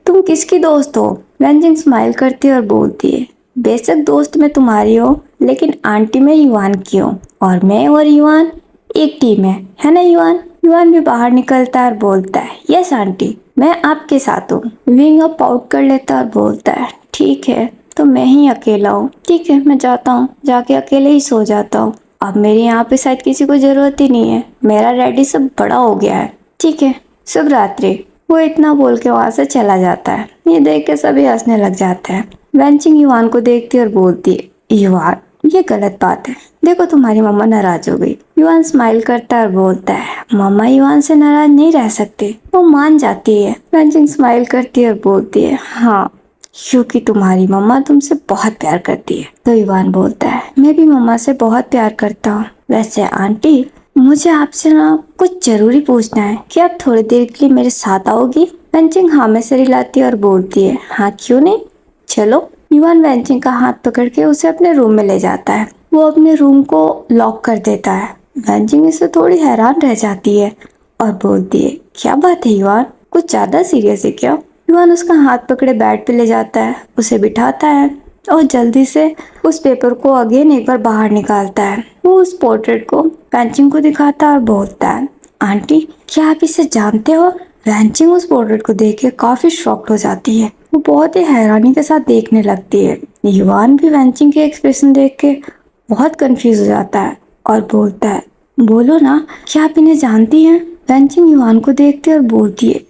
A: तुम किसकी दोस्त हो? वेंचिंग स्माइल करती है और बोलती है, बेशक दोस्त मैं तुम्हारी हो, लेकिन आंटी मैं युवान की हूँ और मैं और युवान एक टीम है ना युवान? युवान भी बाहर निकलता है और बोलता है, यस आंटी, मैं आपके साथ हूँ। विंग अप आउट कर लेता है और बोलता है, ठीक है तो मैं ही अकेला हूँ, ठीक है मैं जाता हूँ, जाके अकेले ही सो जाता हूँ। अब मेरे यहाँ पे शायद किसी को जरूरत ही नहीं है, मेरा डैडी सब बड़ा हो गया है। ठीक है, शुभ रात्रि। वो इतना बोल के वहां से चला जाता है। ये देख के सभी हंसने लग जाते हैं। वेंचिंग युवान को देखती है और बोलती है, युवान ये गलत बात है, देखो तुम्हारी मम्मा नाराज हो गई। युवान स्माइल करता है और बोलता है, मम्मा युवान से नाराज नहीं रह सकते, वो मान जाती है। वेंचिंग स्माइल करती है और बोलती है, हाँ क्योंकि तुम्हारी मम्मा तुमसे बहुत प्यार करती है। तो युवान बोलता है, मैं भी मम्मा से बहुत प्यार करता हूँ। वैसे आंटी, मुझे आपसे ना कुछ जरूरी पूछना है, कि आप थोड़ी देर के लिए मेरे साथ आओगी? वेंचिंग हाँ में सिर हिलाती है और बोलती है, हाँ क्यों नहीं, चलो। युवान वेंचिंग का हाथ पकड़ के उसे अपने रूम में ले जाता है। वो अपने रूम को लॉक कर देता है। वेंचिंग इससे थोड़ी हैरान रह जाती है और बोलती है, क्या बात है युवान, कुछ ज्यादा सीरियस है क्या? युवान उसका हाथ पकड़े बेड पे ले जाता है, उसे बिठाता है और जल्दी से उस पेपर को अगेन एक बार बाहर निकालता है। वो उस पोर्ट्रेट को वेंचिंग को दिखाता है और बोलता है, आंटी क्या आप इसे जानते हो? वेंचिंग उस पोर्ट्रेट को देख के काफी शॉक्ड हो जाती है। वो बहुत ही हैरानी के साथ देखने लगती है। युवान भी वेंचिंग के एक्सप्रेशन देख के बहुत कंफ्यूज हो जाता है और बोलता है, बोलो ना, क्या आप इन्हें जानती हैं? वेंचिंग युवान को देखती है और बोलती है,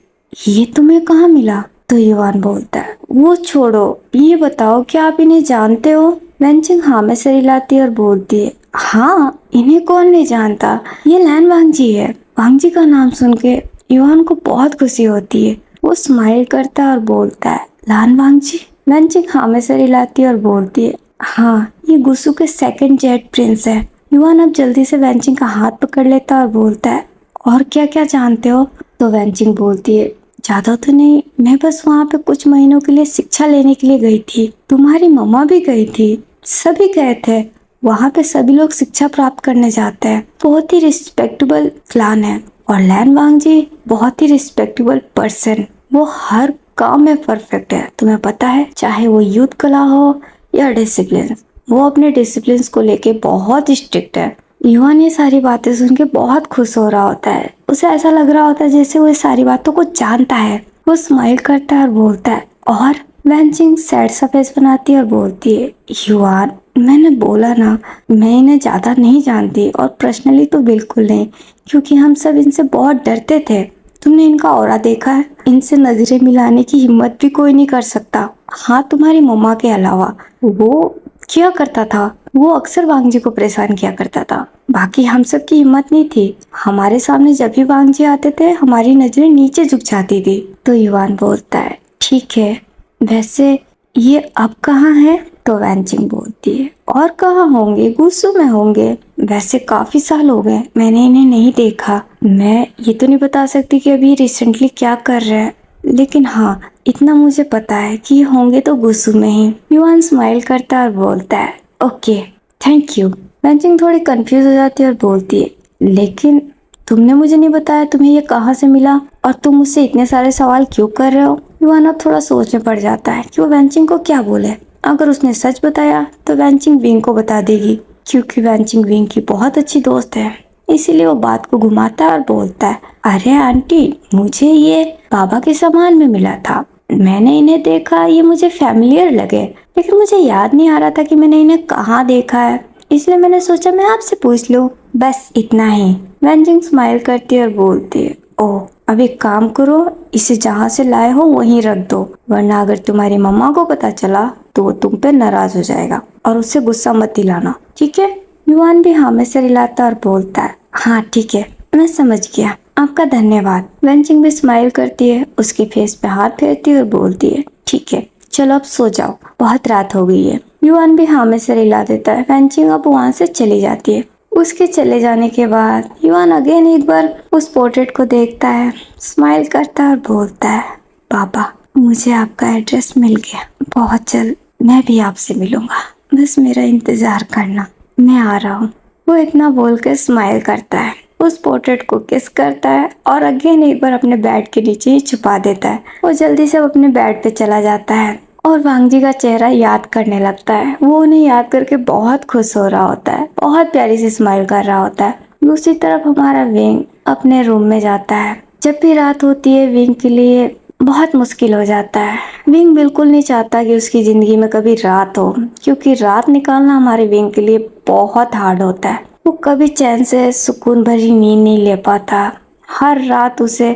A: ये तुम्हें कहाँ मिला? तो युवान बोलता है, वो छोड़ो, ये बताओ क्या आप इन्हें जानते हो? वेंचिंग हाँ में सिर हिलाती है और बोलती है, हाँ इन्हें कौन नहीं जानता, ये लैन वांगजी है। वांगजी का नाम सुन के युवान को बहुत खुशी होती है। वो स्माइल करता है और बोलता है, लान वांगजी? वेंचिंग हाँ में सिर हिलाती है और बोलती है, हाँ ये गुसु के सेकंड जेट प्रिंस है। युवान अब जल्दी से वेंचिंग का हाथ पकड़ लेता है और बोलता है, और क्या क्या जानते हो? तो वेंचिंग बोलती है, ज्यादा तो नहीं, मैं बस वहाँ पे कुछ महीनों के लिए शिक्षा लेने के लिए गई थी। तुम्हारी मम्मा भी गई थी, सभी गए थे। वहाँ पे सभी लोग शिक्षा प्राप्त करने जाते हैं। बहुत ही रिस्पेक्टेबल क्लान है और लैन वांगजी बहुत ही रिस्पेक्टेबल पर्सन। वो हर काम में परफेक्ट है, तुम्हें पता है, चाहे वो युद्ध कला हो या डिसिप्लिन। वो अपने डिसिप्लिन को लेके बहुत स्ट्रिक्ट है। युवान ये सारी बातें सुन के बहुत खुश हो रहा होता है। उसे ऐसा लग रहा होता है जैसे वो इस सारी बातों को जानता है। वो स्माइल करता है और बोलता है, और वेंचिंग सैड सा फेस बनाती है और बोलती है, युवान मैंने बोला ना, मैं इन्हें ज्यादा नहीं जानती और पर्सनली तो बिल्कुल नहीं, क्योंकि हम सब इनसे बहुत डरते थे। तुमने इनका ऑरा देखा है? इनसे नजरें मिलाने की हिम्मत भी कोई नहीं कर सकता। हाँ तुम्हारी मम्मा के अलावा। वो क्या करता था, वो अक्सर वांगजी को परेशान किया करता था। बाकी हम सब की हिम्मत नहीं थी। हमारे सामने जब भी वांगजी आते थे हमारी नजरें नीचे झुक जाती थी। तो युवान बोलता है, ठीक है, वैसे ये अब कहाँ है? तो वेंचिंग बोलती है, और कहाँ होंगे, गुस्सू में होंगे। वैसे काफी साल हो गए, मैंने इन्हें नहीं देखा। मैं ये तो नहीं बता सकती कि अभी रिसेंटली क्या कर रहे हैं, लेकिन हाँ इतना मुझे पता है कि होंगे तो गुस्सू में ही। युवान स्माइल करता है और बोलता है, ओके थैंक यू। वेंचिंग थोड़ी कंफ्यूज हो जाती है और बोलती है, लेकिन तुमने मुझे नहीं बताया तुम्हें ये कहाँ से मिला, और तुम मुझसे इतने सारे सवाल क्यों कर रहे हो? युवान अब थोड़ा सोच में पड़ जाता है कि वो वेंचिंग को क्या बोले। अगर उसने सच बताया तो वेंचिंग विंग को बता देगी, क्योंकि वेंचिंग विंग की बहुत अच्छी दोस्त है। इसीलिए वो बात को घुमाता है और बोलता है, अरे आंटी, मुझे ये बाबा के सामान में मिला था। मैंने इन्हें देखा, ये मुझे फैमिलियर लगे, लेकिन मुझे याद नहीं आ रहा था कि मैंने इन्हें कहाँ देखा है। इसलिए मैंने सोचा मैं आपसे पूछ लूं, बस इतना ही। वेंचिंग स्माइल करती है और बोलती है, ओह अब एक काम करो, इसे जहाँ से लाए हो वहीं रख दो, वरना अगर तुम्हारी मम्मा को पता चला तो वो तुम पे नाराज हो जाएगा, और उससे गुस्सा मत दिलाना, ठीक है? युवान भी हाँ में सिर हिलाता और बोलता है, हाँ ठीक है, मैं समझ गया, आपका धन्यवाद। वेंचिंग भी स्माइल करती है, उसके फेस पे हाथ फेरती है और बोलती है, ठीक है चलो अब सो जाओ, बहुत रात हो गई है। युवान भी हाँ में सिर हिला देता है। वेंचिंग अब वहाँ से चली जाती है। उसके चले जाने के बाद युवान अगेन एक बार उस पोर्ट्रेट को देखता है, स्माइल करता है और बोलता है, पापा मुझे आपका एड्रेस मिल गया, बहुत जल्द मैं भी आपसे मिलूंगा, बस मेरा इंतजार करना, मैं आ रहा हूँ। वो इतना बोल कर स्माइल करता है, उस पोर्ट्रेट को किस करता है और अगेन एक बार अपने बेड के नीचे ही छुपा देता है। वो जल्दी से अपने बेड पे चला जाता है और वांगजी का चेहरा याद करने लगता है। वो उन्हें याद करके बहुत खुश हो रहा होता है, बहुत प्यारी सी स्माइल कर रहा होता है। दूसरी तरफ हमारा विंग अपने रूम में जाता है। जब भी रात होती है विंग के लिए बहुत मुश्किल हो जाता है। विंग बिल्कुल नहीं चाहता कि उसकी जिंदगी में कभी रात हो, क्योंकि रात निकालना हमारे विंग के लिए बहुत हार्ड होता है। वो कभी चैन से सुकून भरी नींद नहीं ले पाता। हर रात उसे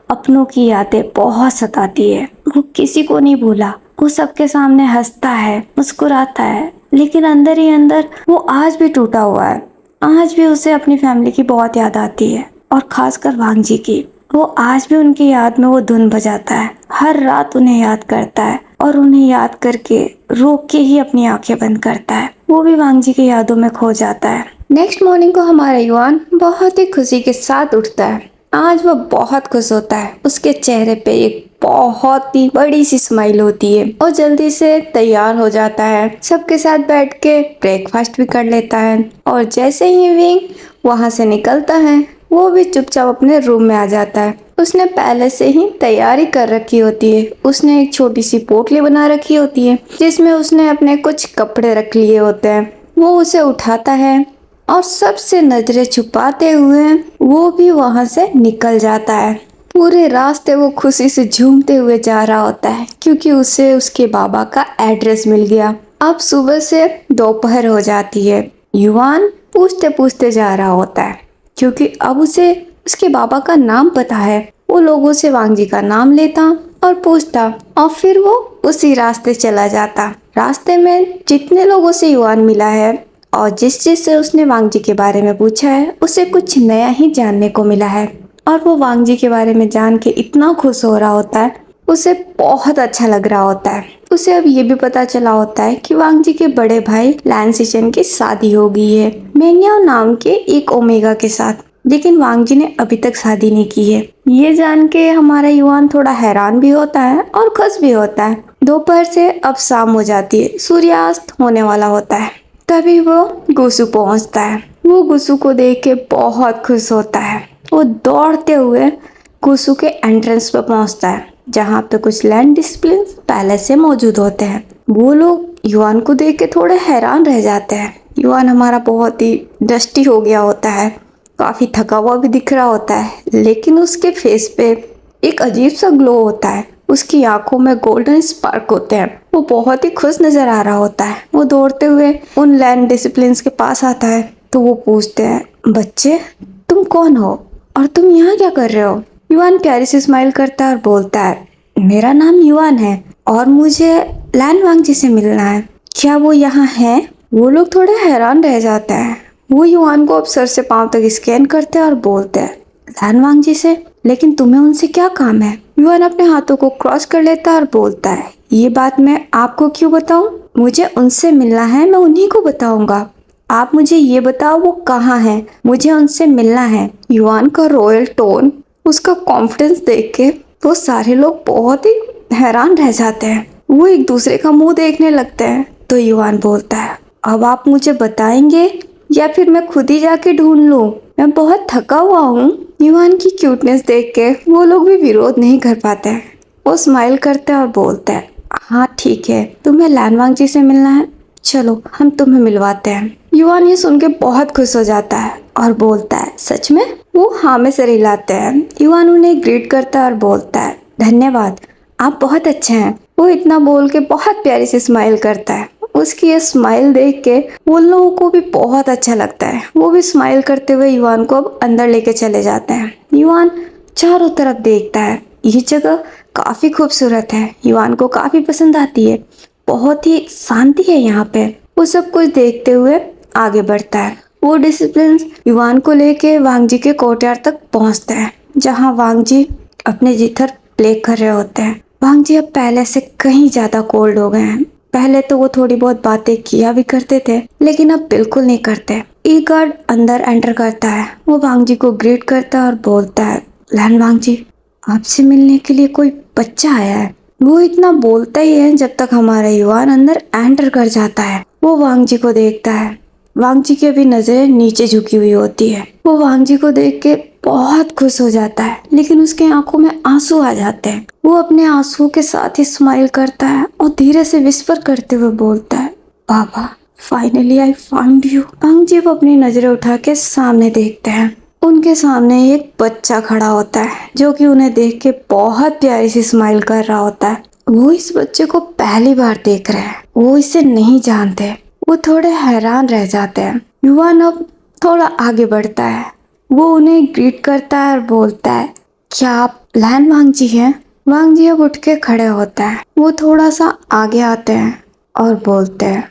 A: अपनों की यादें बहुत सताती है। वो किसी को नहीं भूला, वो सबके सामने हंसता है, मुस्कुराता है, लेकिन अंदर ही अंदर वो आज भी टूटा हुआ है। आज भी उसे अपनी फैमिली की बहुत याद आती है, और खासकर वांगजी की। वो आज भी उनकी याद में वो धुन बजाता है, हर रात उन्हें याद करता है, और उन्हें याद करके रो के ही अपनी आंखें बंद करता है। वो भी वांगजी की यादों में खो जाता है। नेक्स्ट मॉर्निंग को हमारा युआन बहुत ही खुशी के साथ उठता है। आज वो बहुत खुश होता है। उसके चेहरे पे एक बहुत ही बड़ी सी स्माइल होती है और जल्दी से तैयार हो जाता है। सबके साथ बैठ के ब्रेकफास्ट भी कर लेता है, और जैसे ही विंग वहां से निकलता है, वो भी चुपचाप अपने रूम में आ जाता है। उसने पहले से ही तैयारी कर रखी होती है। उसने एक छोटी सी पोटली बना रखी होती है जिसमें उसने अपने कुछ कपड़े रख लिए होते हैं। वो उसे उठाता है और सबसे नजरें छुपाते हुए वो भी वहां से निकल जाता है। पूरे रास्ते वो खुशी से झूमते हुए जा रहा होता है, क्योंकि उसे उसके बाबा का एड्रेस मिल गया। अब सुबह से दोपहर हो जाती है। युआन पूछते पूछते जा रहा होता है, क्योंकि अब उसे उसके बाबा का नाम पता है। वो लोगों से वांगजी का नाम लेता और पूछता, और फिर वो उसी रास्ते चला जाता। रास्ते में जितने लोगों से युआन मिला है और जिस चीज से उसने वांगजी के बारे में पूछा है, उसे कुछ नया ही जानने को मिला है। और वो वांगजी के बारे में जान के इतना खुश हो रहा होता है, उसे बहुत अच्छा लग रहा होता है। उसे अब ये भी पता चला होता है कि वांगजी के बड़े भाई लैंसिशन की शादी हो गई है मेंग्याओ नाम के एक ओमेगा के साथ, लेकिन वांगजी ने अभी तक शादी नहीं की है। ये जान के हमारा युआन थोड़ा हैरान भी होता है और खुश भी होता है। दोपहर से अब शाम हो जाती है, सूर्यास्त होने वाला होता है। तभी वो गुसु पहुंचता है। वो गुसु को देख के बहुत खुश होता है। वो दौड़ते हुए गुसु के एंट्रेंस पे पहुंचता है, जहाँ पे कुछ लैंड डिसिप्लिन पहले से मौजूद होते हैं। वो लोग युआन को देख के थोड़े हैरान रह जाते हैं। युआन हमारा बहुत ही डस्टी हो गया होता है, काफी थका हुआ भी दिख रहा होता है, लेकिन उसके फेस पे एक अजीब सा ग्लो होता है। उसकी आंखों में गोल्डन स्पार्क होते हैं। वो बहुत ही खुश नजर आ रहा होता है। वो दौड़ते हुए उन लैंड डिसिप्लिन के पास आता है, तो वो पूछते हैं, बच्चे तुम कौन हो और तुम यहाँ क्या कर रहे हो? युआन प्यारी से स्माइल करता है और बोलता है, मेरा नाम युआन है और मुझे लैन वांगजी से मिलना है। क्या वो यहाँ है? वो लोग थोड़े हैरान रह जाते हैं। वो युआन को अब सर से पांव तक स्कैन करते हैं और बोलते हैं, लैन वांगजी से? लेकिन तुम्हें उनसे क्या काम है? युआन अपने हाथों को क्रॉस कर लेता है और बोलता है, ये बात मैं आपको क्यों बताऊं? मुझे उनसे मिलना है, मैं उन्हीं को बताऊंगा। आप मुझे ये बताओ वो कहाँ है, मुझे उनसे मिलना है। युआन का रॉयल टोन, उसका कॉन्फिडेंस देख के वो सारे लोग बहुत ही हैरान रह जाते हैं। वो एक दूसरे का मुंह देखने लगते हैं। तो युआन बोलता है, अब आप मुझे बताएंगे या फिर मैं खुद ही जाके ढूंढ लूं? मैं बहुत थका हुआ हूँ। युआन की क्यूटनेस देख के वो लोग भी विरोध नहीं कर पाते हैं। वो स्माइल करते हैं और बोलते हैं, हाँ ठीक है, तुम्हें लैन वांगजी से मिलना है, चलो हम तुम्हें मिलवाते हैं। युआन ये सुन के बहुत खुश हो जाता है और बोलता है, सच में? वो हाँ में सर हिलाते हैं। युआन उन्हें ग्रीट करता है और बोलता है, धन्यवाद, आप बहुत अच्छे हैं। वो इतना बोल के बहुत प्यारी से स्माइल करता है। उसकी ये स्माइल देख के उन लोगों को भी बहुत अच्छा लगता है। वो भी स्माइल करते हुए युआन को अब अंदर लेके चले जाते हैं। युआन चारों तरफ देखता है। ये जगह काफी खूबसूरत है, युआन को काफी पसंद आती है। बहुत ही शांति है यहाँ पे। वो सब कुछ देखते हुए आगे बढ़ता है। वो डिसिप्लिन युआन को लेके वांगजी के कोर्टयार्ड तक पहुँचते हैं, जहाँ वांगजी अपने जिथर प्ले कर रहे होते हैं। वांगजी अब पहले से कहीं ज्यादा कोल्ड हो गए हैं। पहले तो वो थोड़ी बहुत बातें किया भी करते थे, लेकिन अब बिल्कुल नहीं करते। ई गार्ड अंदर एंटर करता है। वो वांगजी को ग्रीट करता है और बोलता है, लैन वांगजी, आपसे मिलने के लिए कोई बच्चा आया है। वो इतना बोलता ही है जब तक हमारा युआन अंदर एंटर कर जाता है। वो वांगजी को देखता है। वांगजी की भी नजरें नीचे झुकी हुई होती है। वो वांगजी को देख के बहुत खुश हो जाता है, लेकिन उसके आंखों में आंसू आ जाते हैं। वो अपने आंसुओं के साथ ही स्माइल करता है और धीरे से विस्पर करते हुए बोलता है, बाबा, फाइनली आई फाउंड यू। वांगजी वो अपनी नजरें उठा के सामने देखते हैं। उनके सामने एक बच्चा खड़ा होता है, जो कि उन्हें देख के बहुत प्यारी सी स्माइल कर रहा होता है। वो इस बच्चे को पहली बार देख रहे हैं। वो इसे नहीं जानते। वो थोड़े हैरान रह जाते हैं। युआन अब थोड़ा आगे बढ़ता है। वो उन्हें ग्रीट करता है और बोलता है, क्या आप लैन वांग जी हैं? वांग जी अब उठ के खड़े होता है। वो थोड़ा सा आगे आते हैं और बोलते हैं,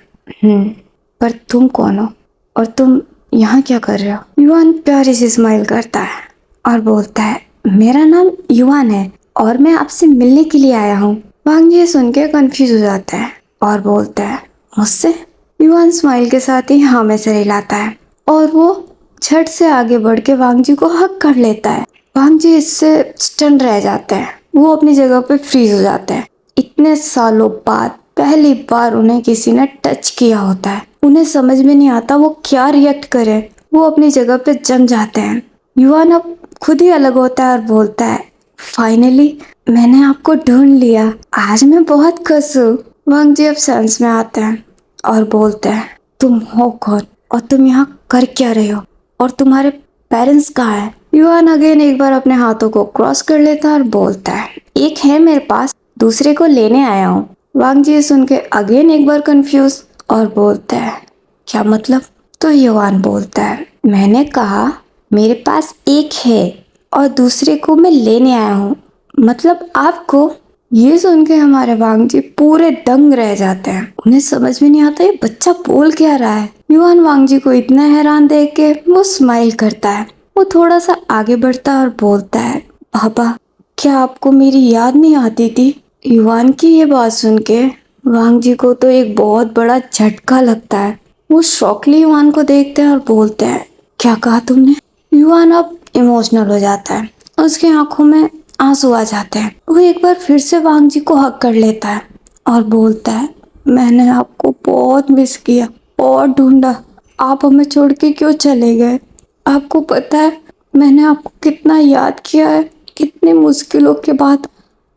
A: पर तुम कौन हो और तुम यहाँ क्या कर रहे हो? युवान प्यारी सी स्माइल करता है और बोलता है, मेरा नाम युवान है और मैं आपसे मिलने के लिए आया हूँ। वांग जी सुन के कंफ्यूज हो जाता है और बोलता है, मुझसे? युवान स्माइल के साथ ही हाँ में सिर हिलाता है और वो झट से आगे बढ़ के वांग जी को हक कर लेता है। वांग जी इससे स्टन रह जाते हैं। वो अपनी जगह पे फ्रीज हो जाते हैं। इतने सालों बाद पहली बार उन्हें किसी ने टच किया होता है। उन्हें समझ में नहीं आता वो क्या रिएक्ट करे। वो अपनी जगह पे जम जाते हैं। युवान अब खुद ही अलग होता है और बोलता है, फाइनली मैंने आपको ढूंढ लिया। आज मैं बहुत खुश हूँ। वांग जी अब सेंस में आते हैं और बोलते हैं, तुम हो कौन और तुम यहाँ कर क्या रहे हो और तुम्हारे पेरेंट्स कहाँ हैं? युवान अगेन एक बार अपने हाथों को क्रॉस कर लेता है और बोलता है, एक है मेरे पास, दूसरे को लेने आया हूँ। वांग जी सुन के अगेन एक बार कंफ्यूज और बोलता है, क्या मतलब? तो युवान बोलता है, मैंने कहा मेरे पास एक है और दूसरे को मैं लेने आया हूँ, मतलब आपको। ये सुन के हमारे वांग जी पूरे दंग रह जाते हैं। उन्हें समझ में नहीं आता ये बच्चा बोल क्या रहा है। युवान वांग जी को इतना हैरान देख के वो स्माइल करता है। वो थोड़ा सा आगे बढ़ता है और बोलता है, पापा क्या आपको मेरी याद नहीं आती थी? युवान की ये बात सुन के वांग जी को तो एक बहुत बड़ा झटका लगता है। वो शॉकली युवान को देखते हैं और बोलते हैं, क्या कहा तुमने? युवान अब इमोशनल हो जाता है। उसकी आंखों में आंसू आ जाते हैं। वो एक बार फिर से वांग जी को हक कर लेता है और बोलता है, मैंने आपको बहुत मिस किया और ढूंढा, आप हमें छोड़ के क्यों चले गए? आपको पता है मैंने आपको कितना याद किया है। कितनी मुश्किलों के बाद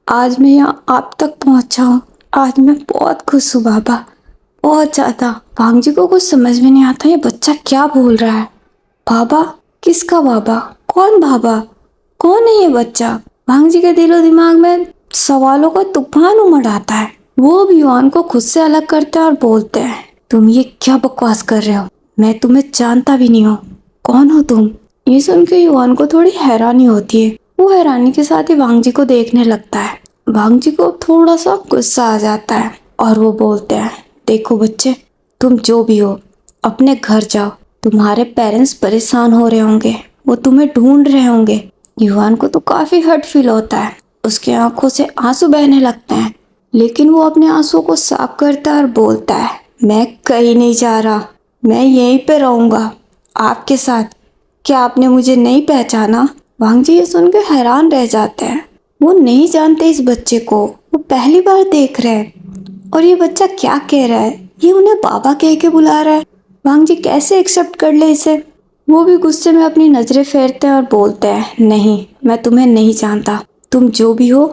A: आज मैं यहाँ आप तक पहुँचा हूँ। आज मैं बहुत खुश हूँ बाबा, बहुत ज्यादा। वांग जी को कुछ समझ में नहीं आता ये बच्चा क्या बोल रहा है। बाबा? किसका बाबा? कौन बाबा? कौन है ये बच्चा? वांग जी के दिलो दिमाग में सवालों का तूफान उमड़ आता है। वो अब युवान को खुद से अलग करते हैं और बोलते हैं, तुम ये क्या बकवास कर रहे हो? मैं तुम्हें जानता भी नहीं हूँ। कौन हो तुम? ये सुन के युवान को थोड़ी हैरानी होती है। वो हैरानी के साथ ही वांग जी को देखने लगता है। वांग जी को थोड़ा सा गुस्सा आ जाता है और वो बोलते हैं, देखो बच्चे, तुम जो भी हो अपने घर जाओ। तुम्हारे पेरेंट्स परेशान हो रहे होंगे, वो तुम्हें ढूंढ रहे होंगे। युवान को तो काफी हर्ट फील होता है। उसकी आंखों से आंसू बहने लगते हैं, लेकिन वो अपने आंसुओं को साफ करता है और बोलता है, मैं कहीं नहीं जा रहा, मैं यहीं पे रहूंगा आपके साथ। क्या आपने मुझे नहीं पहचाना? वांग जी ये सुन के हैरान रह जाते हैं। वो नहीं जानते इस बच्चे को, वो पहली बार देख रहे हैं। और ये बच्चा क्या कह रहा है? ये उन्हें बाबा कह के बुला रहा है। वांग जी कैसे एक्सेप्ट कर ले इसे? वो भी गुस्से में अपनी नजरें फेरते हैं और बोलते हैं, नहीं, मैं तुम्हें नहीं जानता। तुम जो भी हो,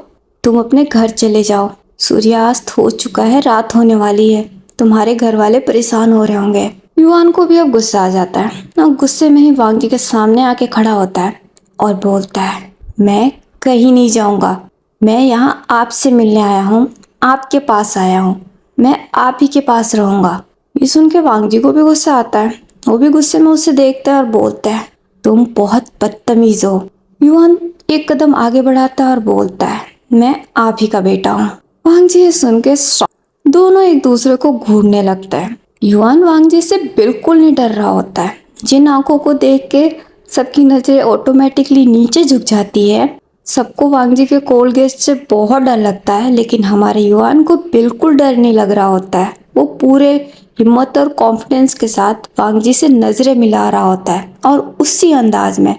A: तुम अपने घर चले जाओ। सूर्यास्त हो चुका है, रात होने वाली है। तुम्हारे घर वाले परेशान हो रहे होंगे। युवान को भी अब गुस्सा आ जाता है और गुस्से में ही वांग जी के सामने आके खड़ा होता है और बोलता है, मैं कहीं नहीं जाऊंगा। मैं यहाँ आपसे मिलने आया हूँ, आपके पास आया हूँ। मैं आप ही के पास रहूंगा। ये सुन के वांग जी को भी गुस्सा आता है। वो भी गुस्से में उसे देखता है और बोलता है, तुम बहुत बदतमीज हो। युवान एक कदम आगे बढ़ाता है और बोलता है, मैं आप ही का बेटा हूँ। वांग जी ये सुन के दोनों एक दूसरे को घूरने लगते हैं। युवान वांग जी से बिल्कुल नहीं डर रहा होता है। जिन आंखों को देख के सबकी नजरें ऑटोमेटिकली नीचे झुक जाती है। सबको वांग जी के कोल्ड गेस्ट से बहुत डर लगता है, लेकिन हमारे युवान को बिल्कुल डर नहीं लग रहा होता है। वो पूरे हिम्मत और कॉन्फिडेंस के साथ वांग जी से नजरें मिला रहा होता है और उसी अंदाज में,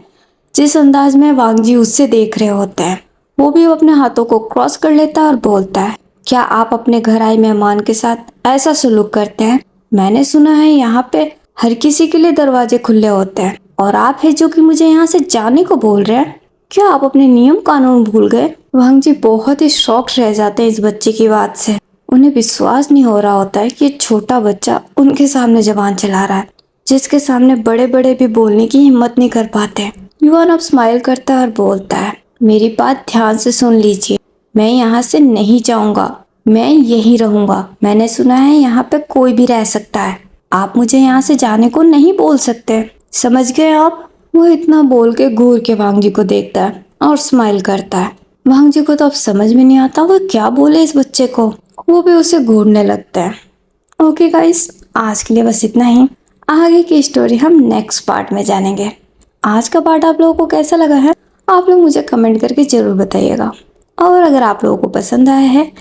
A: जिस अंदाज में वांग जी उससे देख रहे होते हैं, वो भी अपने हाथों को क्रॉस कर लेता है और बोलता है, क्या आप अपने घर आए मेहमान के साथ ऐसा सलूक करते हैं? मैंने सुना है यहाँ पे हर किसी के लिए दरवाजे खुले होते हैं और आप है जो कि मुझे यहाँ से जाने को बोल रहे हैं। क्या आप अपने नियम कानून भूल गए? वांग जी बहुत ही शॉक्ड रह जाते हैं इस बच्चे की बात से। उन्हें विश्वास नहीं हो रहा होता है कि ये छोटा बच्चा उनके सामने जबान चला रहा है, जिसके सामने बड़े बड़े भी बोलने की हिम्मत नहीं कर पाते। युवान अब स्माइल करता है और बोलता है, मेरी बात ध्यान से सुन लीजिए। मैं यहाँ से नहीं जाऊंगा, मैं यहीं रहूंगा। मैंने सुना है यहाँ पे कोई भी रह सकता है। आप मुझे यहाँ से जाने को नहीं बोल सकते। समझ गए आप? वो इतना बोल के घूर के वांग जी को देखता है और स्माइल करता है। वांग जी को तो अब समझ में नहीं आता वो क्या बोले इस बच्चे को। वो भी उसे घूरने लगता है। ओके गाइस, आज के लिए बस इतना ही। आगे की स्टोरी हम नेक्स्ट पार्ट में जानेंगे। आज का पार्ट आप लोगों को कैसा लगा है, आप लोग मुझे कमेंट करके ज़रूर बताइएगा। और अगर आप लोगों को पसंद आया है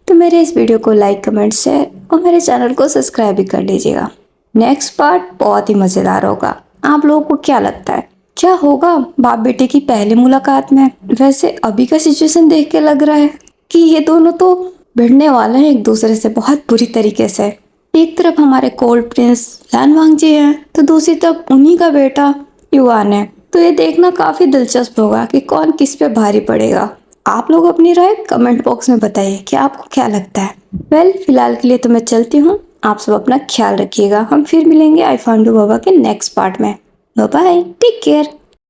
A: तो मेरे इस वीडियो को लाइक, कमेंट, शेयर और मेरे चैनल को सब्सक्राइब भी कर लीजिएगा। नेक्स्ट पार्ट बहुत ही मज़ेदार होगा। आप लोगों को क्या लगता है, क्या होगा बाप बेटे की पहली मुलाकात में? वैसे अभी का सिचुएशन देख के लग रहा है कि ये दोनों तो भिड़ने वाले हैं एक दूसरे से बहुत बुरी तरीके से। एक तरफ हमारे कोल्ड प्रिंस लान वांगजी हैं तो दूसरी तरफ उन्हीं का बेटा युवान है। तो ये देखना काफी दिलचस्प होगा कि कौन किस पे भारी पड़ेगा। आप लोग अपनी राय कमेंट बॉक्स में बताइए कि आपको क्या लगता है। फिलहाल के लिए तो मैं चलती हूँ। आप सब अपना ख्याल रखिएगा। हम फिर मिलेंगे आई फांडू बाबा के नेक्स्ट पार्ट में। Bye bye, take care.